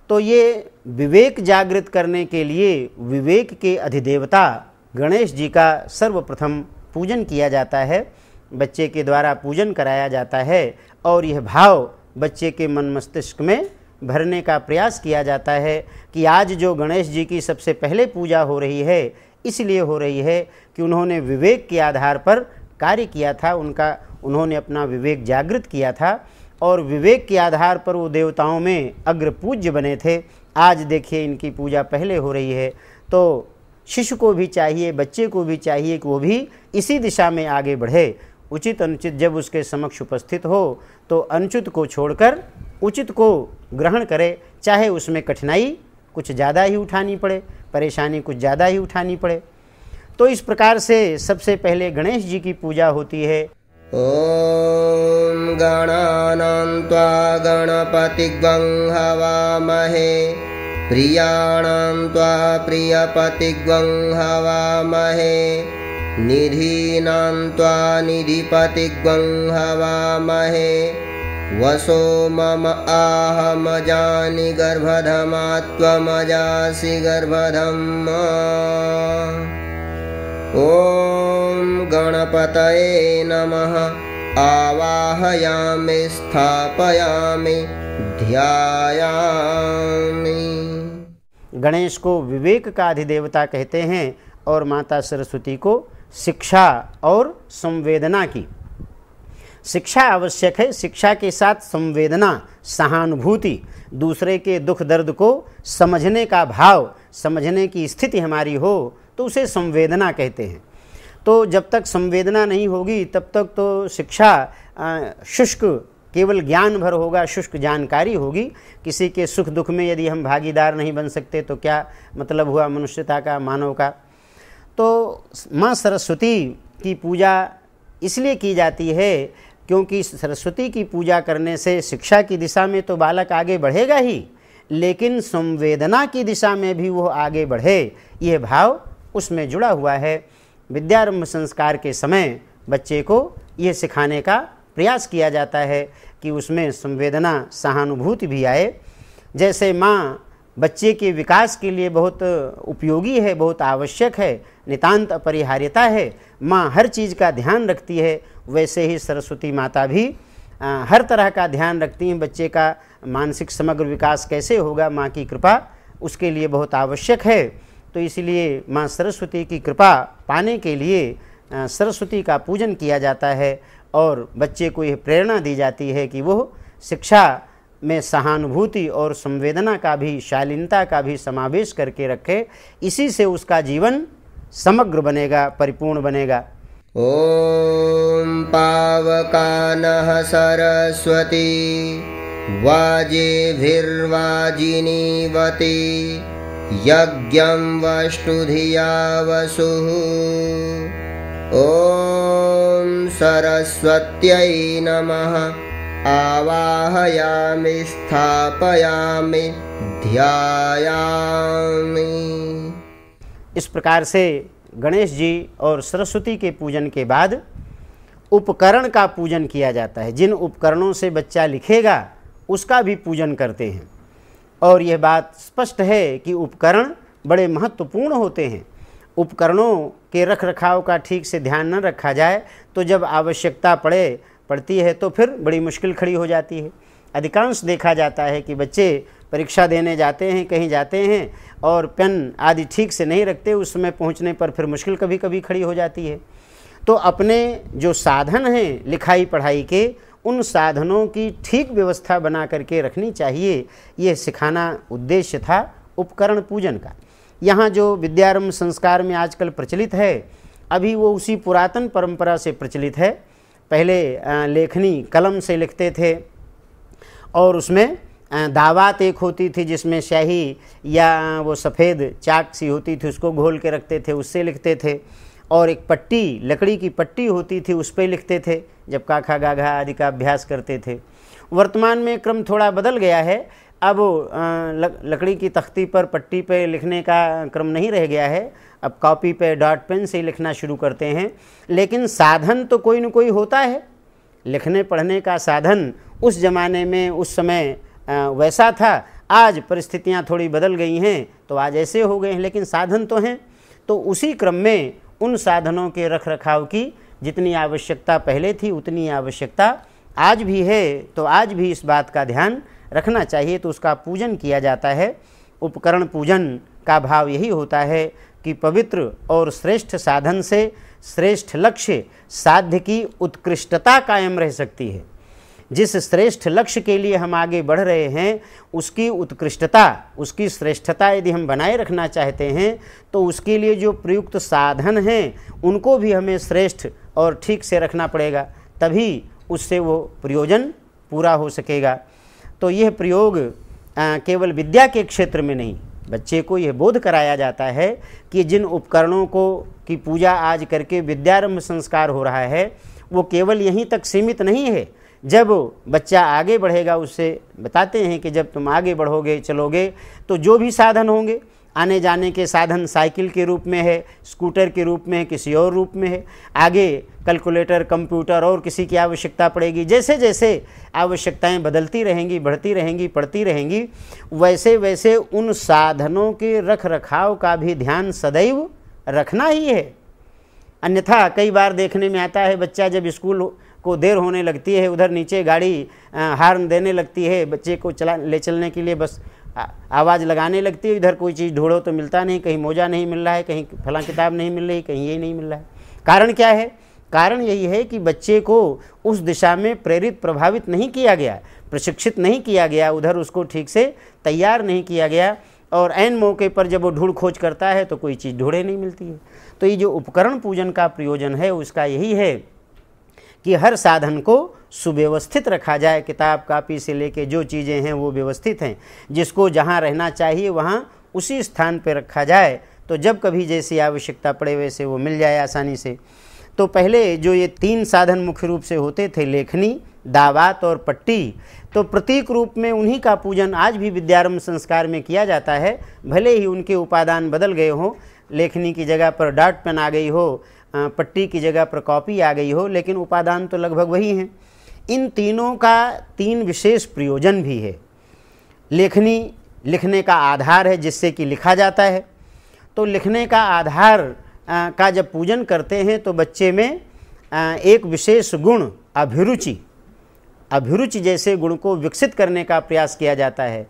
तो ये विवेक जागृत करने के लिए विवेक के अधिदेवता गणेश जी का सर्वप्रथम पूजन किया जाता है, बच्चे के द्वारा पूजन कराया जाता है, और यह भाव बच्चे के मन मस्तिष्क में भरने का प्रयास किया जाता है कि आज जो गणेश जी की सबसे पहले पूजा हो रही है, इसलिए हो रही है कि उन्होंने विवेक के आधार पर कार्य किया था, उन्होंने अपना विवेक जागृत किया था, और विवेक के आधार पर वो देवताओं में अग्र पूज्य बने थे। आज देखिए इनकी पूजा पहले हो रही है। तो शिशु को भी चाहिए, बच्चे को भी चाहिए कि वो भी इसी दिशा में आगे बढ़े। उचित अनुचित जब उसके समक्ष उपस्थित हो तो अनुचित को छोड़कर उचित को ग्रहण करे, चाहे उसमें कठिनाई कुछ ज़्यादा ही उठानी पड़े, परेशानी कुछ ज़्यादा ही उठानी पड़े। तो इस प्रकार से सबसे पहले गणेश जी की पूजा होती है। ॐ गणानां त्वा गणपतिग्वं हवामहे प्रियाणां त्वा प्रियपतिग्वं हवामहे निधीनां त्वा निधिपतिग्वं हवामहे वसो मम आहमजानि गर्भधमा त्वमजासि गर्भधम्। ॐ गणपतये नमः आवाहयामि स्थापयामि ध्यायामि। गणेश को विवेक का अधिदेवता कहते हैं और माता सरस्वती को शिक्षा और संवेदना की। शिक्षा आवश्यक है, शिक्षा के साथ संवेदना, सहानुभूति, दूसरे के दुख दर्द को समझने का भाव, समझने की स्थिति हमारी हो तो उसे संवेदना कहते हैं। तो जब तक संवेदना नहीं होगी तब तक तो शिक्षा शुष्क केवल ज्ञान भर होगा, शुष्क जानकारी होगी। किसी के सुख दुख में यदि हम भागीदार नहीं बन सकते तो क्या मतलब हुआ मनुष्यता का, मानव का। तो माँ सरस्वती की पूजा इसलिए की जाती है क्योंकि सरस्वती की पूजा करने से शिक्षा की दिशा में तो बालक आगे बढ़ेगा ही, लेकिन संवेदना की दिशा में भी वो आगे बढ़े, यह भाव उसमें जुड़ा हुआ है। विद्यारंभ संस्कार के समय बच्चे को यह सिखाने का प्रयास किया जाता है कि उसमें संवेदना, सहानुभूति भी आए। जैसे माँ बच्चे के विकास के लिए बहुत उपयोगी है, बहुत आवश्यक है, नितांत अपरिहार्यता है, माँ हर चीज़ का ध्यान रखती है, वैसे ही सरस्वती माता भी हर तरह का ध्यान रखती हैं। बच्चे का मानसिक समग्र विकास कैसे होगा, माँ की कृपा उसके लिए बहुत आवश्यक है। तो इसलिए माँ सरस्वती की कृपा पाने के लिए सरस्वती का पूजन किया जाता है और बच्चे को यह प्रेरणा दी जाती है कि वो शिक्षा में सहानुभूति और संवेदना का भी, शालीनता का भी समावेश करके रखे। इसी से उसका जीवन समग्र बनेगा, परिपूर्ण बनेगा। ॐ पावकानः सरस्वती वाजेभिर्वाजिनीवती यज्ञं वष्टुधिया वसुः। ॐ सरस्वत्यै नमः आवाहयामि स्थापयामि ध्यायामि। इस प्रकार से गणेश जी और सरस्वती के पूजन के बाद उपकरण का पूजन किया जाता है। जिन उपकरणों से बच्चा लिखेगा उसका भी पूजन करते हैं। और यह बात स्पष्ट है कि उपकरण बड़े महत्वपूर्ण होते हैं। उपकरणों के रख रखाव का ठीक से ध्यान न रखा जाए तो जब आवश्यकता पड़ती है तो फिर बड़ी मुश्किल खड़ी हो जाती है। अधिकांश देखा जाता है कि बच्चे परीक्षा देने जाते हैं, कहीं जाते हैं और पेन आदि ठीक से नहीं रखते, उस समय पहुंचने पर फिर मुश्किल कभी कभी खड़ी हो जाती है। तो अपने जो साधन हैं लिखाई पढ़ाई के, उन साधनों की ठीक व्यवस्था बना करके रखनी चाहिए। यह सिखाना उद्देश्य था उपकरण पूजन का। यहाँ जो विद्यारंभ संस्कार में आजकल प्रचलित है, अभी वो उसी पुरातन परंपरा से प्रचलित है। पहले लेखनी कलम से लिखते थे और उसमें दावात एक होती थी जिसमें स्याही या वो सफ़ेद चाक सी होती थी, उसको घोल के रखते थे, उससे लिखते थे। और एक पट्टी, लकड़ी की पट्टी होती थी, उस पर लिखते थे जब काखा गाघा आदि का अभ्यास करते थे। वर्तमान में क्रम थोड़ा बदल गया है। अब लकड़ी की तख्ती पर पट्टी पे लिखने का क्रम नहीं रह गया है। अब कॉपी पे डॉट पेन से लिखना शुरू करते हैं। लेकिन साधन तो कोई न कोई होता है। लिखने पढ़ने का साधन उस ज़माने में उस समय वैसा था। आज परिस्थितियां थोड़ी बदल गई हैं तो आज ऐसे हो गए हैं, लेकिन साधन तो हैं। तो उसी क्रम में उन साधनों के रख रखाव की जितनी आवश्यकता पहले थी उतनी आवश्यकता आज भी है। तो आज भी इस बात का ध्यान रखना चाहिए, तो उसका पूजन किया जाता है। उपकरण पूजन का भाव यही होता है कि पवित्र और श्रेष्ठ साधन से श्रेष्ठ लक्ष्य साध्य की उत्कृष्टता कायम रह सकती है। जिस श्रेष्ठ लक्ष्य के लिए हम आगे बढ़ रहे हैं उसकी उत्कृष्टता, उसकी श्रेष्ठता यदि हम बनाए रखना चाहते हैं तो उसके लिए जो प्रयुक्त साधन हैं उनको भी हमें श्रेष्ठ और ठीक से रखना पड़ेगा, तभी उससे वो प्रयोजन पूरा हो सकेगा। तो यह प्रयोग केवल विद्या के क्षेत्र में नहीं, बच्चे को यह बोध कराया जाता है कि जिन उपकरणों की पूजा आज करके विद्यारंभ संस्कार हो रहा है वो केवल यहीं तक सीमित नहीं है। जब बच्चा आगे बढ़ेगा उससे बताते हैं कि जब तुम आगे बढ़ोगे चलोगे तो जो भी साधन होंगे, आने जाने के साधन साइकिल के रूप में है, स्कूटर के रूप में है, किसी और रूप में है, आगे कैलकुलेटर, कंप्यूटर और किसी की आवश्यकता पड़ेगी। जैसे जैसे आवश्यकताएं बदलती रहेंगी, बढ़ती रहेंगी, पड़ती रहेंगी, वैसे वैसे उन साधनों के रख रखाव का भी ध्यान सदैव रखना ही है। अन्यथा कई बार देखने में आता है बच्चा जब स्कूल को देर होने लगती है, उधर नीचे गाड़ी हार्न देने लगती है, बच्चे को ले चलने के लिए बस आवाज़ लगाने लगती है, इधर कोई चीज़ ढूंढो तो मिलता नहीं, कहीं मोजा नहीं मिल रहा है, कहीं फलां किताब नहीं मिल रही, कहीं ये नहीं मिल रहा है। कारण क्या है? कारण यही है कि बच्चे को उस दिशा में प्रेरित, प्रभावित नहीं किया गया, प्रशिक्षित नहीं किया गया, उधर उसको ठीक से तैयार नहीं किया गया और ऐन मौके पर जब वो ढूंढ खोज करता है तो कोई चीज़ ढूंढे नहीं मिलती है। तो ये जो उपकरण पूजन का प्रयोजन है उसका यही है कि हर साधन को सुव्यवस्थित रखा जाए। किताब कापी से लेके जो चीज़ें हैं वो व्यवस्थित हैं, जिसको जहाँ रहना चाहिए वहाँ उसी स्थान पर रखा जाए, तो जब कभी जैसी आवश्यकता पड़े वैसे वो मिल जाए आसानी से। तो पहले जो ये 3 साधन मुख्य रूप से होते थे, लेखनी, दावात और पट्टी, तो प्रतीक रूप में उन्हीं का पूजन आज भी विद्यारंभ संस्कार में किया जाता है। भले ही उनके उपादान बदल गए हों, लेखनी की जगह पर डॉट पेन आ गई हो, पट्टी की जगह पर कॉपी आ गई हो, लेकिन उपादान तो लगभग वही हैं। इन तीनों का 3 विशेष प्रयोजन भी है। लेखनी लिखने का आधार है जिससे कि लिखा जाता है। तो लिखने का आधार का जब पूजन करते हैं तो बच्चे में एक विशेष गुण अभिरुचि जैसे गुण को विकसित करने का प्रयास किया जाता है।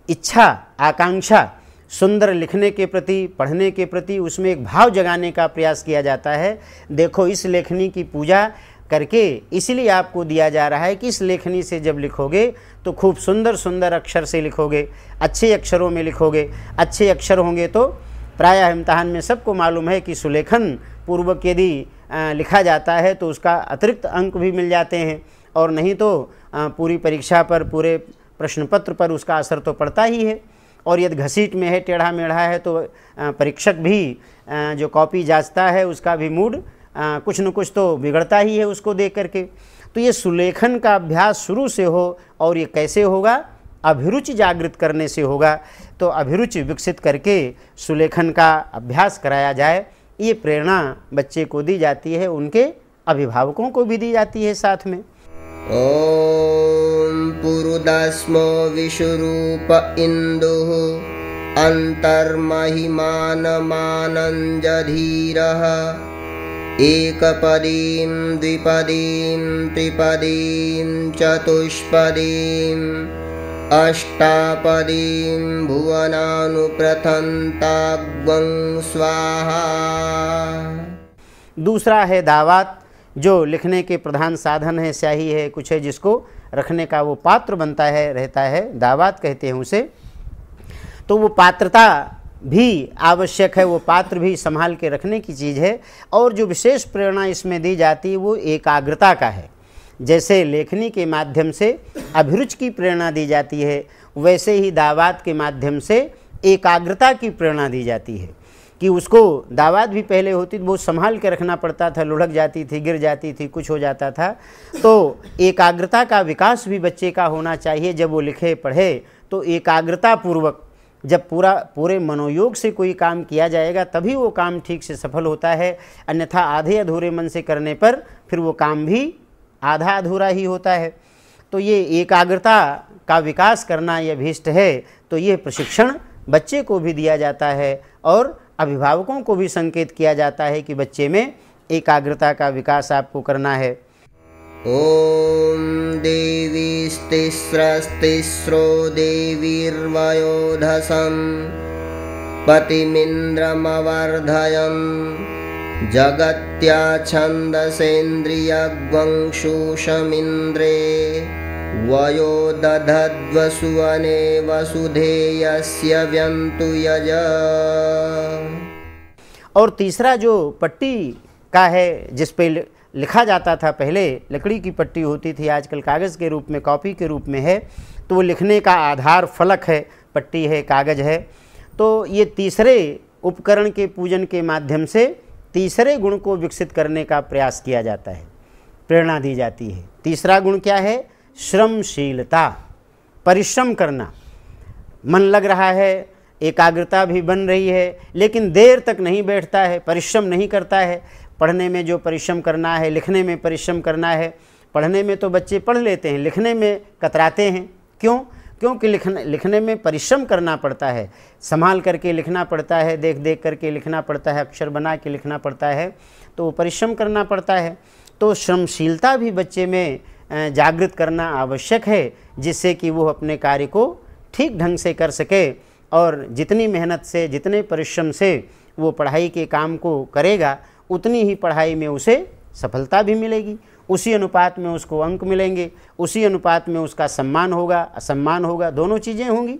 इच्छा, आकांक्षा, सुंदर लिखने के प्रति, पढ़ने के प्रति, उसमें एक भाव जगाने का प्रयास किया जाता है। देखो इस लेखनी की पूजा करके इसलिए आपको दिया जा रहा है कि इस लेखनी से जब लिखोगे तो खूब सुंदर सुंदर अक्षर से लिखोगे, अच्छे अक्षरों में लिखोगे। अच्छे अक्षर होंगे तो प्रायः इम्तहान में सबको मालूम है कि सुलेखन पूर्वक यदि लिखा जाता है तो उसका अतिरिक्त अंक भी मिल जाते हैं, और नहीं तो पूरी परीक्षा पर, पूरे प्रश्न पत्र पर उसका असर तो पड़ता ही है। और यदि घसीट में है, टेढ़ा मेढ़ा है तो परीक्षक भी जो कॉपी जांचता है उसका भी मूड कुछ न कुछ तो बिगड़ता ही है उसको देख करके। तो ये सुलेखन का अभ्यास शुरू से हो, और ये कैसे होगा? अभिरुचि जागृत करने से होगा। तो अभिरुचि विकसित करके सुलेखन का अभ्यास कराया जाए, ये प्रेरणा बच्चे को दी जाती है, उनके अभिभावकों को भी दी जाती है साथ में। ओम पुरुदस्मो विश्वरूप इंदुः अंतर्महिमानमानंजधीरः एकपदीं द्विपदीं त्रिपदीं चतुष्पदीं अष्टापदीं भुवनानुप्रथन्ताग्वं स्वाहा। दूसरा है दावात, जो लिखने के प्रधान साधन है, स्याही है, कुछ है जिसको रखने का वो पात्र बनता है, रहता है, दावात कहते हैं उसे। तो वो पात्रता भी आवश्यक है, वो पात्र भी संभाल के रखने की चीज़ है। और जो विशेष प्रेरणा इसमें दी जाती है वो एकाग्रता का है। जैसे लेखनी के माध्यम से अभिरुचि की प्रेरणा दी जाती है, वैसे ही दावात के माध्यम से एकाग्रता की प्रेरणा दी जाती है कि उसको दावात भी पहले होती वो संभाल के रखना पड़ता था, लुढ़क जाती थी, गिर जाती थी, कुछ हो जाता था। तो एकाग्रता का विकास भी बच्चे का होना चाहिए। जब वो लिखे पढ़े तो एकाग्रता पूर्वक, जब पूरे मनोयोग से कोई काम किया जाएगा तभी वो काम ठीक से सफल होता है। अन्यथा आधे अधूरे मन से करने पर फिर वो काम भी आधा अधूरा ही होता है। तो ये एकाग्रता का विकास करना ये अभीष्ट है। तो ये प्रशिक्षण बच्चे को भी दिया जाता है और अभिभावकों को भी संकेत किया जाता है कि बच्चे में एकाग्रता का विकास आपको करना है। ओम देवीस्तिस्रस्तिस्रो देवीर्वयोधसं पतिमिन्द्रमवर्धयन् जगत्या छन्दसेन्द्रियग्वंशुषमिन्द्रे वयो दधद्वसुवने वसुधेयस्य व्यन्तु यज। और तीसरा जो पट्टी का है, जिस पे लिखा जाता था, पहले लकड़ी की पट्टी होती थी, आजकल कागज़ के रूप में, कॉपी के रूप में है। तो वो लिखने का आधार फलक है, पट्टी है, कागज़ है। तो ये तीसरे उपकरण के पूजन के माध्यम से तीसरे गुण को विकसित करने का प्रयास किया जाता है, प्रेरणा दी जाती है। तीसरा गुण क्या है? श्रमशीलता, परिश्रम करना। मन लग रहा है, एकाग्रता भी बन रही है, लेकिन देर तक नहीं बैठता है, परिश्रम नहीं करता है। पढ़ने में जो परिश्रम करना है, लिखने में परिश्रम करना है। पढ़ने में तो बच्चे पढ़ लेते हैं, लिखने में कतराते हैं। क्यों? क्योंकि लिखने में परिश्रम करना पड़ता है, संभाल करके लिखना पड़ता है, देख देख करके लिखना पड़ता है, अक्षर बना के लिखना पड़ता है, तो परिश्रम करना पड़ता है। तो श्रमशीलता भी बच्चे में जागृत करना आवश्यक है, जिससे कि वो अपने कार्य को ठीक ढंग से कर सके। और जितनी मेहनत से, जितने परिश्रम से वो पढ़ाई के काम को करेगा, उतनी ही पढ़ाई में उसे सफलता भी मिलेगी, उसी अनुपात में उसको अंक मिलेंगे, उसी अनुपात में उसका सम्मान होगा, असम्मान होगा, दोनों चीज़ें होंगी।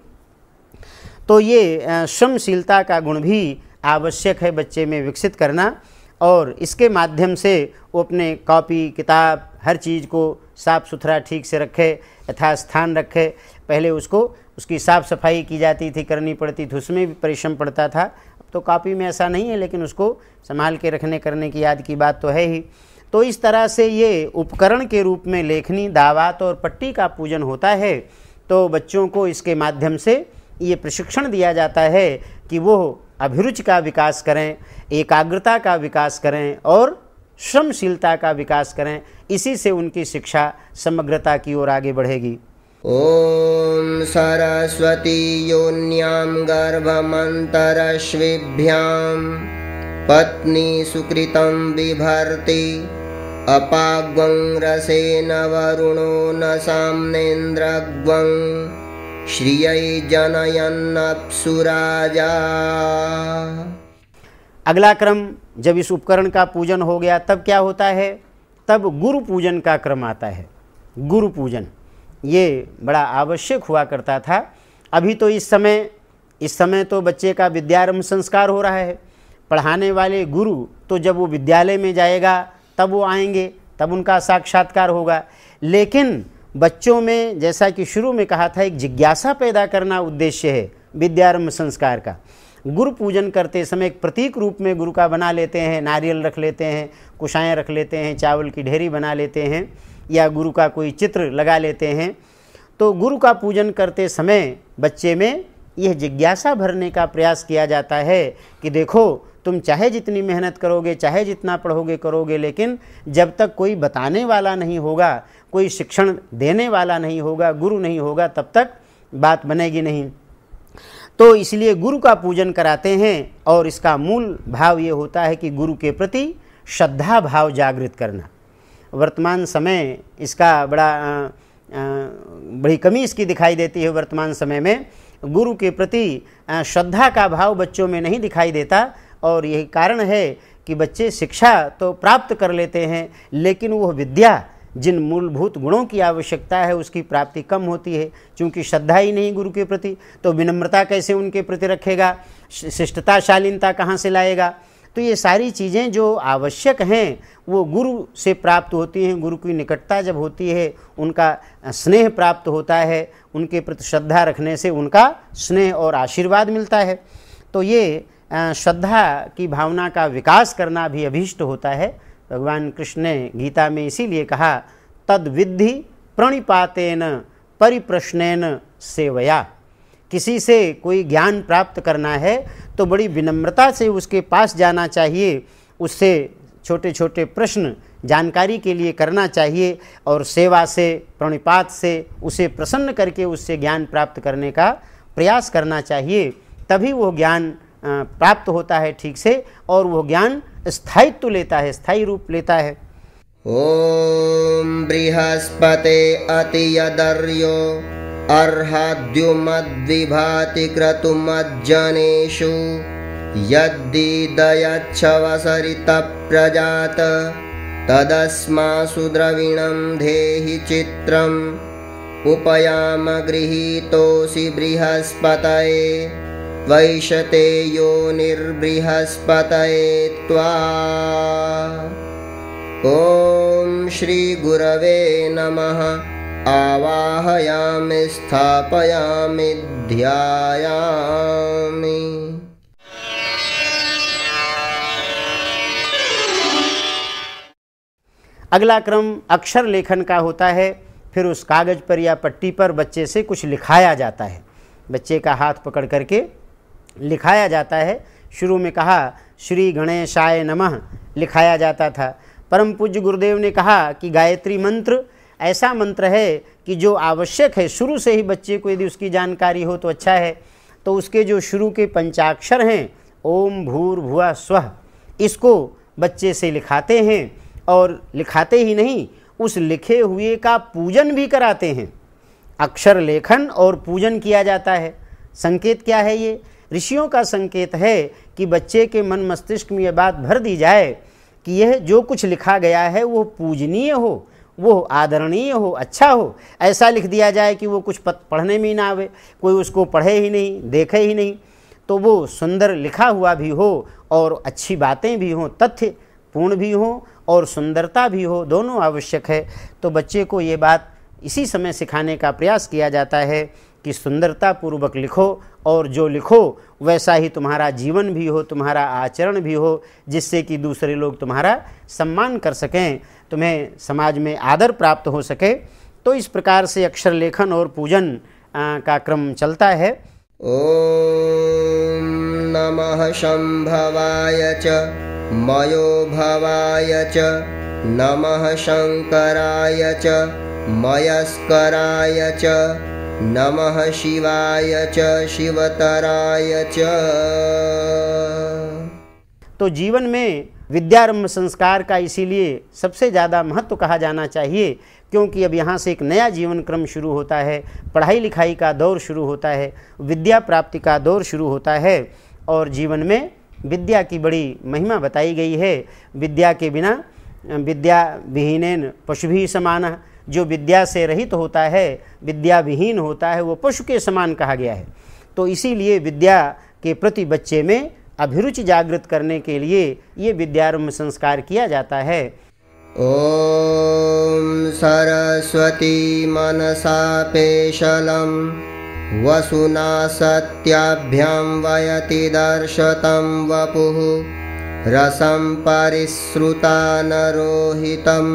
तो ये श्रमशीलता का गुण भी आवश्यक है बच्चे में विकसित करना। और इसके माध्यम से वो अपने कॉपी किताब हर चीज़ को साफ़ सुथरा ठीक से रखे, यथास्थान रखे। पहले उसकी साफ़ सफाई की जाती थी, करनी पड़ती थी, उसमें भी परिश्रम पड़ता था। अब तो कॉपी में ऐसा नहीं है, लेकिन उसको संभाल के रखने करने की याद की बात तो है ही। तो इस तरह से ये उपकरण के रूप में लेखनी, दावात और पट्टी का पूजन होता है। तो बच्चों को इसके माध्यम से ये प्रशिक्षण दिया जाता है कि वो अभिरुचि का विकास करें, एकाग्रता का विकास करें और श्रमशीलता का विकास करें। इसी से उनकी शिक्षा समग्रता की ओर आगे बढ़ेगी। ओम सरस्वती योन्यां गर्भमन्तरश्विभ्यां पत्नी सुकृतं बिभर्ति अपाग्वं रसेन वरुणो न साम्नेन्द्रग्वं श्रियै जनयन्नप्सुराजा। अगला क्रम, जब इस उपकरण का पूजन हो गया तब क्या होता है? तब गुरु पूजन का क्रम आता है। गुरु पूजन ये बड़ा आवश्यक हुआ करता था। अभी तो इस समय तो बच्चे का विद्यारंभ संस्कार हो रहा है। पढ़ाने वाले गुरु तो जब वो विद्यालय में जाएगा तब वो आएंगे, तब उनका साक्षात्कार होगा। लेकिन बच्चों में, जैसा कि शुरू में कहा था, एक जिज्ञासा पैदा करना उद्देश्य है विद्यारंभ संस्कार का। गुरु पूजन करते समय एक प्रतीक रूप में गुरु का बना लेते हैं, नारियल रख लेते हैं, कुशाएँ रख लेते हैं, चावल की ढेरी बना लेते हैं, या गुरु का कोई चित्र लगा लेते हैं। तो गुरु का पूजन करते समय बच्चे में यह जिज्ञासा भरने का प्रयास किया जाता है कि देखो, तुम चाहे जितनी मेहनत करोगे, चाहे जितना पढ़ोगे करोगे, लेकिन जब तक कोई बताने वाला नहीं होगा, कोई शिक्षण देने वाला नहीं होगा, गुरु नहीं होगा, तब तक बात बनेगी नहीं। तो इसलिए गुरु का पूजन कराते हैं और इसका मूल भाव ये होता है कि गुरु के प्रति श्रद्धा भाव जागृत करना। वर्तमान समय इसका बड़ी कमी इसकी दिखाई देती है। वर्तमान समय में गुरु के प्रति श्रद्धा का भाव बच्चों में नहीं दिखाई देता और यही कारण है कि बच्चे शिक्षा तो प्राप्त कर लेते हैं, लेकिन वह विद्या, जिन मूलभूत गुणों की आवश्यकता है, उसकी प्राप्ति कम होती है। चूँकि श्रद्धा ही नहीं गुरु के प्रति, तो विनम्रता कैसे उनके प्रति रखेगा, शिष्टता शालीनता कहाँ से लाएगा। तो ये सारी चीज़ें जो आवश्यक हैं वो गुरु से प्राप्त होती हैं। गुरु की निकटता जब होती है, उनका स्नेह प्राप्त होता है, उनके प्रति श्रद्धा रखने से उनका स्नेह और आशीर्वाद मिलता है। तो ये श्रद्धा की भावना का विकास करना भी अभीष्ट होता है। भगवान कृष्ण ने गीता में इसीलिए कहा, तद विद्धि प्रणिपातेन परिप्रश्नेन सेवया। किसी से कोई ज्ञान प्राप्त करना है तो बड़ी विनम्रता से उसके पास जाना चाहिए, उससे छोटे छोटे प्रश्न जानकारी के लिए करना चाहिए और सेवा से, प्रणिपात से उसे प्रसन्न करके उससे ज्ञान प्राप्त करने का प्रयास करना चाहिए। तभी वो ज्ञान प्राप्त होता है ठीक से और वो ज्ञान स्थायित्व लेता है, स्थायी रूप लेता है। ओम बृहस्पते अतियदर्यो अर्हाद्युमद्विभाति क्रतुमज्जनेषु यद्दिदयच्छवसरितः प्रजात तदस्मासु द्रविणं देहि चित्रम् उपयाम गृहीतोऽसि बृहस्पतये वैशते योनिर्बृहस्पतये त्वा। ॐ श्री गुरवे नमः। आवाहयामि स्थापयामि ध्यायामि। अगला क्रम अक्षर लेखन का होता है। फिर उस कागज़ पर या पट्टी पर बच्चे से कुछ लिखाया जाता है। बच्चे का हाथ पकड़ करके लिखाया जाता है। शुरू में कहा श्री गणेशाय नमः लिखाया जाता था। परम पूज्य गुरुदेव ने कहा कि गायत्री मंत्र ऐसा मंत्र है कि जो आवश्यक है, शुरू से ही बच्चे को यदि उसकी जानकारी हो तो अच्छा है। तो उसके जो शुरू के पंचाक्षर हैं, ओम भूर्भुवः स्वः, इसको बच्चे से लिखाते हैं और लिखाते ही नहीं, उस लिखे हुए का पूजन भी कराते हैं। अक्षर लेखन और पूजन किया जाता है। संकेत क्या है? ये ऋषियों का संकेत है कि बच्चे के मन मस्तिष्क में यह बात भर दी जाए कि यह जो कुछ लिखा गया है वो पूजनीय हो, वो आदरणीय हो, अच्छा हो। ऐसा लिख दिया जाए कि वो कुछ पढ़ने में ही ना आवे, कोई उसको पढ़े ही नहीं, देखे ही नहीं, तो वो सुंदर लिखा हुआ भी हो और अच्छी बातें भी हों, तथ्य पूर्ण भी हों और सुंदरता भी हो, दोनों आवश्यक है। तो बच्चे को ये बात इसी समय सिखाने का प्रयास किया जाता है कि सुंदरता पूर्वक लिखो और जो लिखो वैसा ही तुम्हारा जीवन भी हो, तुम्हारा आचरण भी हो, जिससे कि दूसरे लोग तुम्हारा सम्मान कर सकें, तुम्हें समाज में आदर प्राप्त हो सके। तो इस प्रकार से अक्षर लेखन और पूजन का क्रम चलता है। ओम नमः शंभवाय च मयोभवाय च नमः शंकराय च मयस्कराय च नमः शिवाय च शिवतराय च। तो जीवन में विद्यारंभ संस्कार का इसीलिए सबसे ज़्यादा महत्व कहा जाना चाहिए, क्योंकि अब यहाँ से एक नया जीवन क्रम शुरू होता है, पढ़ाई लिखाई का दौर शुरू होता है, विद्या प्राप्ति का दौर शुरू होता है और जीवन में विद्या की बड़ी महिमा बताई गई है। विद्या के बिना विद्या विहीनेन पशुभिः समानः, जो विद्या से रहित होता है, विद्या विहीन होता है, वो पशु के समान कहा गया है। तो इसीलिए विद्या के प्रति बच्चे में अभिरुचि जागृत करने के लिए ये विद्यारंभ संस्कार किया जाता है। ओम सरस्वती मनसा पेशलम वसुना सत्याभ्यां वयति दर्शतं वपुः रसं परिश्रुता नरोहितं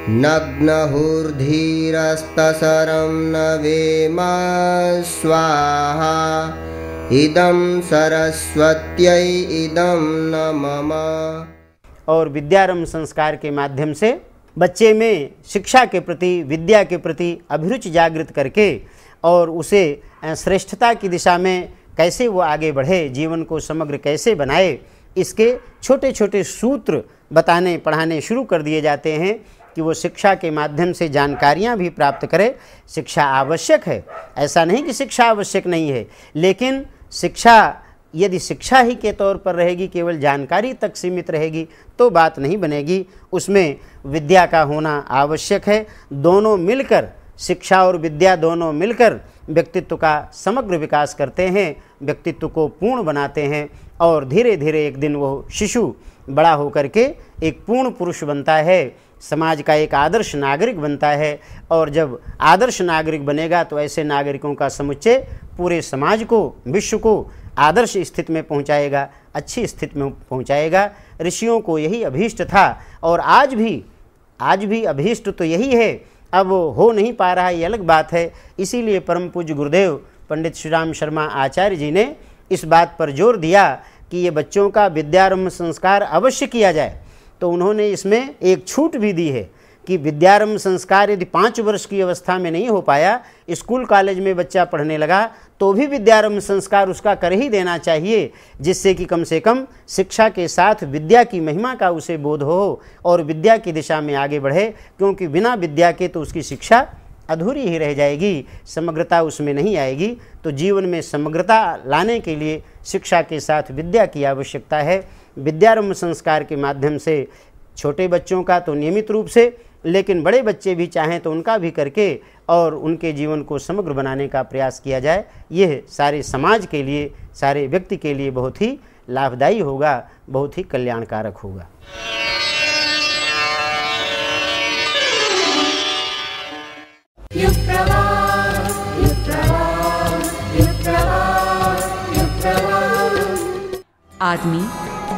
नग्नहुर्धीरस्तसरं न वेमा स्वाहा इदं सरस्वत्यै इदं न मम। और विद्यारंभ संस्कार के माध्यम से बच्चे में शिक्षा के प्रति, विद्या के प्रति अभिरुचि जागृत करके और उसे श्रेष्ठता की दिशा में कैसे वो आगे बढ़े, जीवन को समग्र कैसे बनाए, इसके छोटे छोटे सूत्र बताने पढ़ाने शुरू कर दिए जाते हैं कि वो शिक्षा के माध्यम से जानकारियाँ भी प्राप्त करे। शिक्षा आवश्यक है, ऐसा नहीं कि शिक्षा आवश्यक नहीं है, लेकिन शिक्षा यदि शिक्षा ही के तौर पर रहेगी, केवल जानकारी तक सीमित रहेगी तो बात नहीं बनेगी। उसमें विद्या का होना आवश्यक है। दोनों मिलकर, शिक्षा और विद्या दोनों मिलकर व्यक्तित्व का समग्र विकास करते हैं, व्यक्तित्व को पूर्ण बनाते हैं और धीरे धीरे एक दिन वो शिशु बड़ा होकर के एक पूर्ण पुरुष बनता है, समाज का एक आदर्श नागरिक बनता है। और जब आदर्श नागरिक बनेगा तो ऐसे नागरिकों का समुच्चय पूरे समाज को, विश्व को आदर्श स्थिति में पहुंचाएगा, अच्छी स्थिति में पहुंचाएगा। ऋषियों को यही अभीष्ट था और आज भी अभीष्ट तो यही है। अब हो नहीं पा रहा, ये अलग बात है। इसीलिए परम पूज्य गुरुदेव पंडित श्री राम शर्मा आचार्य जी ने इस बात पर जोर दिया कि ये बच्चों का विद्यारंभ संस्कार अवश्य किया जाए। तो उन्होंने इसमें एक छूट भी दी है कि विद्यारंभ संस्कार यदि 5 वर्ष की अवस्था में नहीं हो पाया, स्कूल कॉलेज में बच्चा पढ़ने लगा, तो भी विद्यारंभ संस्कार उसका कर ही देना चाहिए, जिससे कि कम से कम शिक्षा के साथ विद्या की महिमा का उसे बोध हो और विद्या की दिशा में आगे बढ़े। क्योंकि बिना विद्या के तो उसकी शिक्षा अधूरी ही रह जाएगी, समग्रता उसमें नहीं आएगी। तो जीवन में समग्रता लाने के लिए शिक्षा के साथ विद्या की आवश्यकता है। विद्यारंभ संस्कार के माध्यम से छोटे बच्चों का तो नियमित रूप से, लेकिन बड़े बच्चे भी चाहें तो उनका भी करके और उनके जीवन को समग्र बनाने का प्रयास किया जाए। यह सारे समाज के लिए, सारे व्यक्ति के लिए बहुत ही लाभदायी होगा, बहुत ही कल्याणकारक होगा। आदमी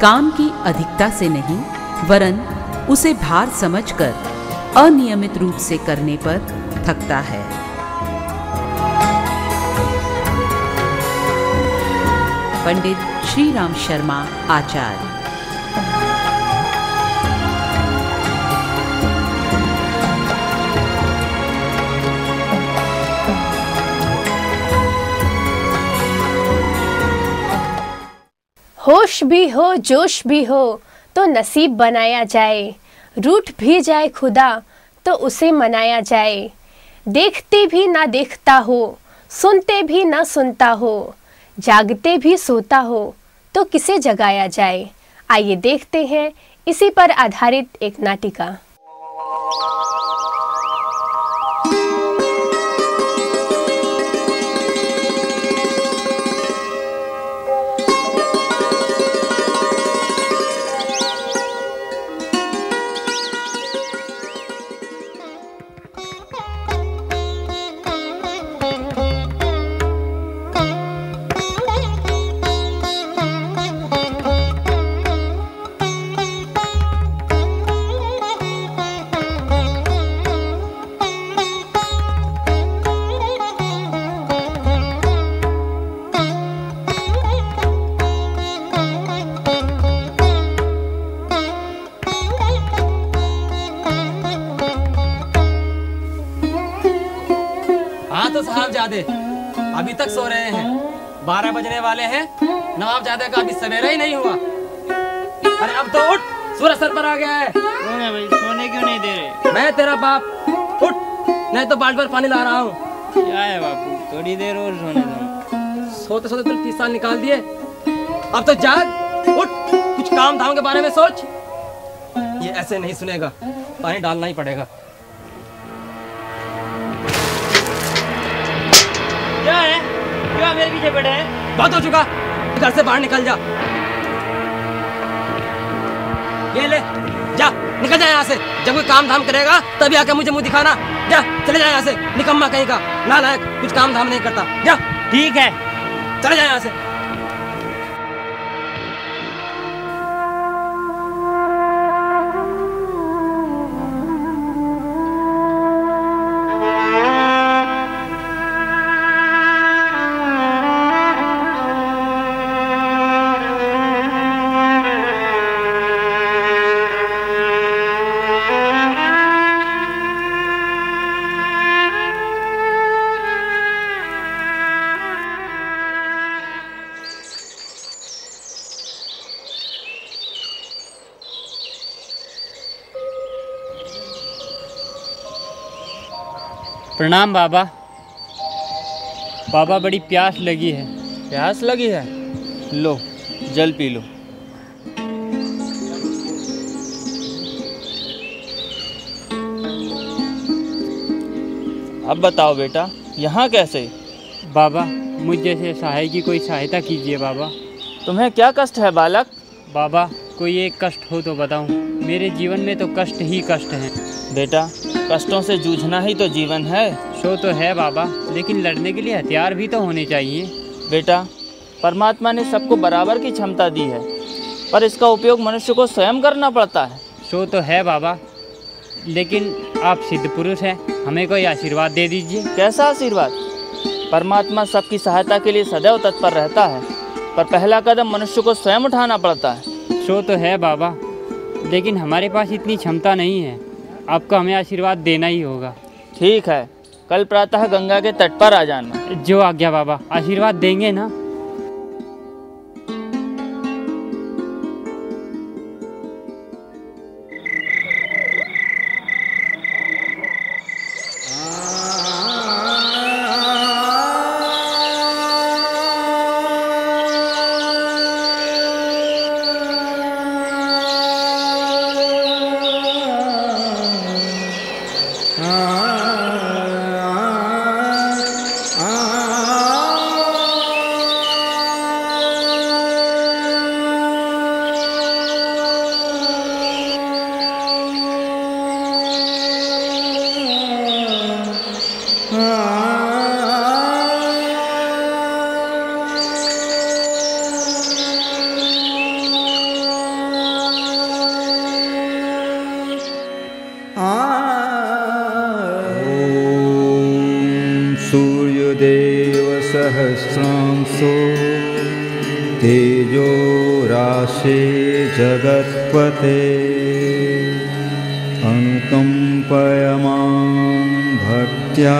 काम की अधिकता से नहीं वरन उसे भार समझकर अनियमित रूप से करने पर थकता है। पंडित श्री राम शर्मा आचार्य। होश भी हो, जोश भी हो तो नसीब बनाया जाए, रूठ भी जाए खुदा तो उसे मनाया जाए। देखते भी ना देखता हो, सुनते भी ना सुनता हो, जागते भी सोता हो तो किसे जगाया जाए। आइए देखते हैं इसी पर आधारित एक नाटिका। अभी तक सो रहे हैं, 12 बजने वाले हैं। नवाबजादे का अभी सवेरा ही नहीं हुआ। अरे अब तो उठ, सूरज सर पर आ गया है। कौन है भाई, सोने क्यों नहीं दे रहे? मैं तेरा बाप, उठ नहीं तो बाल्टी पर पानी ला रहा हूँ। क्या है बापू, थोड़ी देर और सोने दो। सोते सोते तुम 30 साल निकाल दिए, अब तो जाग, उठ, कुछ काम धाम के बारे में सोच। ये ऐसे नहीं सुनेगा, पानी डालना ही पड़ेगा। क्या है, क्यों मेरे पीछे पड़े हैं? बहुत हो चुका, घर से बाहर निकल जा। ये ले, जा निकल जा यहाँ से। जब कोई काम धाम करेगा तभी आके मुझे मुंह दिखाना। जा चले जा यहाँ से, निकम्मा कहीं का, नालायक, कुछ काम धाम नहीं करता। जा। ठीक है, चले जा यहाँ से। प्रणाम बाबा। बाबा बड़ी प्यास लगी है। प्यास लगी है? लो जल पी लो। अब बताओ बेटा, यहाँ कैसे? बाबा मुझ जैसे सहाय की कोई सहायता कीजिए बाबा। तुम्हें क्या कष्ट है बालक? बाबा कोई एक कष्ट हो तो बताऊं। मेरे जीवन में तो कष्ट ही कष्ट हैं। बेटा कष्टों से जूझना ही तो जीवन है। सो तो है बाबा, लेकिन लड़ने के लिए हथियार भी तो होने चाहिए। बेटा परमात्मा ने सबको बराबर की क्षमता दी है, पर इसका उपयोग मनुष्य को स्वयं करना पड़ता है। सो तो है बाबा, लेकिन आप सिद्ध पुरुष हैं, हमें कोई आशीर्वाद दे दीजिए। कैसा आशीर्वाद? परमात्मा सबकी सहायता के लिए सदैव तत्पर रहता है, पर पहला कदम मनुष्य को स्वयं उठाना पड़ता है। सो तो है बाबा, लेकिन हमारे पास इतनी क्षमता नहीं है। आपको हमें आशीर्वाद देना ही होगा। ठीक है, कल प्रातः गंगा के तट पर आ जाना। जो आज्ञा बाबा। आशीर्वाद देंगे ना? सहस्रांशो तेजो राशे जगत्पते अनुकंपयमां भक्त्या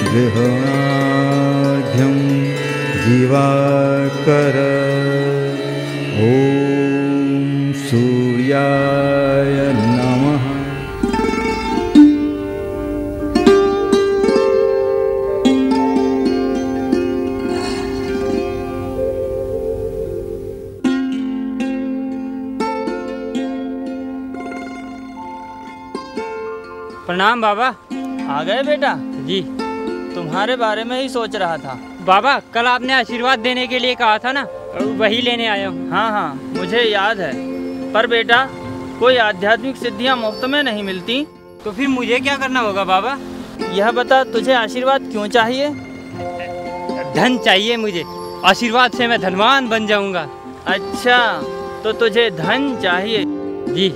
गृहणाढ्यं दिवाकर। ओम सूर्याय नमः। प्रणाम बाबा। आ गए बेटा? जी। तुम्हारे बारे में ही सोच रहा था। बाबा कल आपने आशीर्वाद देने के लिए कहा था ना, वही लेने आया हूँ। हाँ मुझे याद है, पर बेटा कोई आध्यात्मिक सिद्धियाँ मुफ्त में नहीं मिलती। तो फिर मुझे क्या करना होगा बाबा? यह बता, तुझे आशीर्वाद क्यों चाहिए? धन चाहिए मुझे। आशीर्वाद से मैं धनवान बन जाऊंगा। अच्छा, तो तुझे धन चाहिए? जी।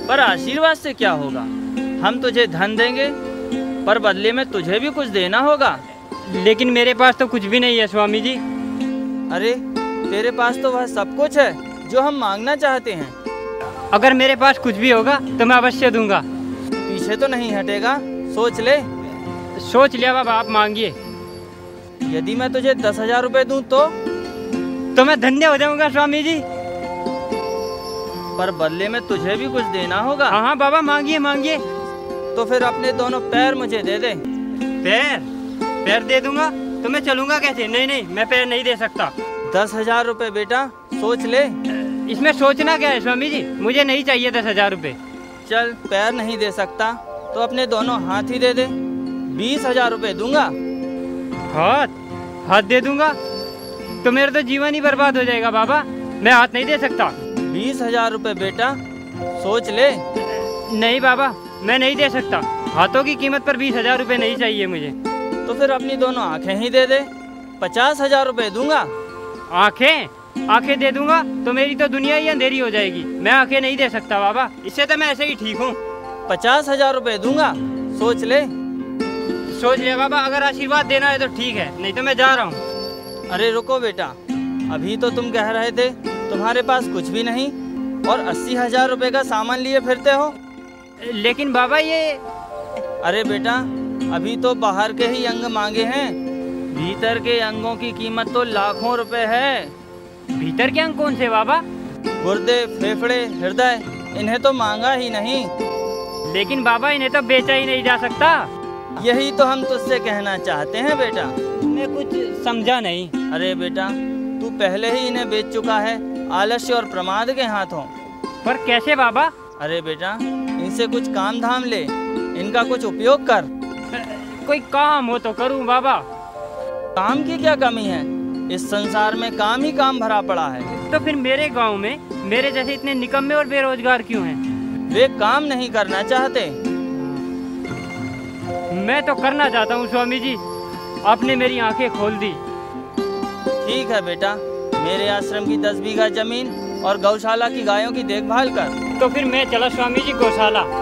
पर आशीर्वाद से क्या होगा? हम तुझे धन देंगे, पर बदले में तुझे भी कुछ देना होगा। लेकिन मेरे पास तो कुछ भी नहीं है स्वामी जी। अरे तेरे पास तो वह सब कुछ है जो हम मांगना चाहते हैं। अगर मेरे पास कुछ भी होगा तो मैं अवश्य दूंगा। पीछे तो नहीं हटेगा? सोच ले। सोच लिया बाबा, आप मांगिए। यदि मैं तुझे 10,000 रुपए दूं तो मैं धन्य हो जाऊंगा स्वामी जी। पर बदले में तुझे भी कुछ देना होगा। हाँ बाबा, मांगिए मांगिए। तो फिर अपने दोनों पैर मुझे दे दे। पैर दे दूंगा तो मैं चलूंगा कैसे? नहीं, मैं पैर नहीं दे सकता। 10,000 रुपए बेटा, सोच ले। इसमें सोचना क्या है स्वामी जी? मुझे नहीं चाहिए 10,000 रुपए। चल, पैर नहीं दे सकता तो अपने दोनों हाथ ही दे दे। 20,000 रुपए दूंगा। हाथ दे दूंगा तो मेरा तो जीवन ही बर्बाद हो जाएगा बाबा। मैं हाथ नहीं दे सकता। 20,000 रुपए बेटा, सोच ले। नहीं बाबा, मैं नहीं दे सकता। हाथों की कीमत पर 20,000 रुपए नहीं चाहिए मुझे। तो फिर अपनी दोनों आंखें ही दे दे। 50,000 रुपए दूंगा। आंखें दे दूंगा तो मेरी तो दुनिया ही अंधेरी हो जाएगी। मैं आंखें नहीं दे सकता बाबा, इससे तो मैं ऐसे ही ठीक हूँ। 50,000 रुपए दूंगा, सोच ले। सोच लिया बाबा, अगर आशीर्वाद देना है तो ठीक है, नहीं तो मैं जा रहा हूँ। अरे रुको बेटा, अभी तो तुम कह रहे थे तुम्हारे पास कुछ भी नहीं और 80,000 रुपए का सामान लिए फिरते हो। लेकिन बाबा ये... अरे बेटा, अभी तो बाहर के ही अंग मांगे हैं, भीतर के अंगों की कीमत तो लाखों रुपए है। भीतर के अंग कौन से बाबा? गुर्दे, फेफड़े, हृदय, इन्हें तो मांगा ही नहीं। लेकिन बाबा इन्हें तो बेचा ही नहीं जा सकता। यही तो हम तुझसे कहना चाहते हैं बेटा। मैं कुछ समझा नहीं। अरे बेटा, तू पहले ही इन्हें बेच चुका है आलस्य और प्रमाद के हाथों। पर कैसे बाबा? अरे बेटा, इनसे कुछ काम धाम ले, इनका कुछ उपयोग कर। कोई काम हो तो करूं बाबा। काम की क्या कमी है? इस संसार में काम ही काम भरा पड़ा है। तो फिर मेरे गांव में मेरे जैसे इतने निकम्मे और बेरोजगार क्यों हैं? वे काम नहीं करना चाहते। मैं तो करना चाहता हूँ स्वामी जी, आपने मेरी आंखें खोल दी। ठीक है बेटा, मेरे आश्रम की 10 बीघा जमीन और गौशाला की गायों की देखभाल कर। तो फिर मैं चला स्वामी जी गौशाला।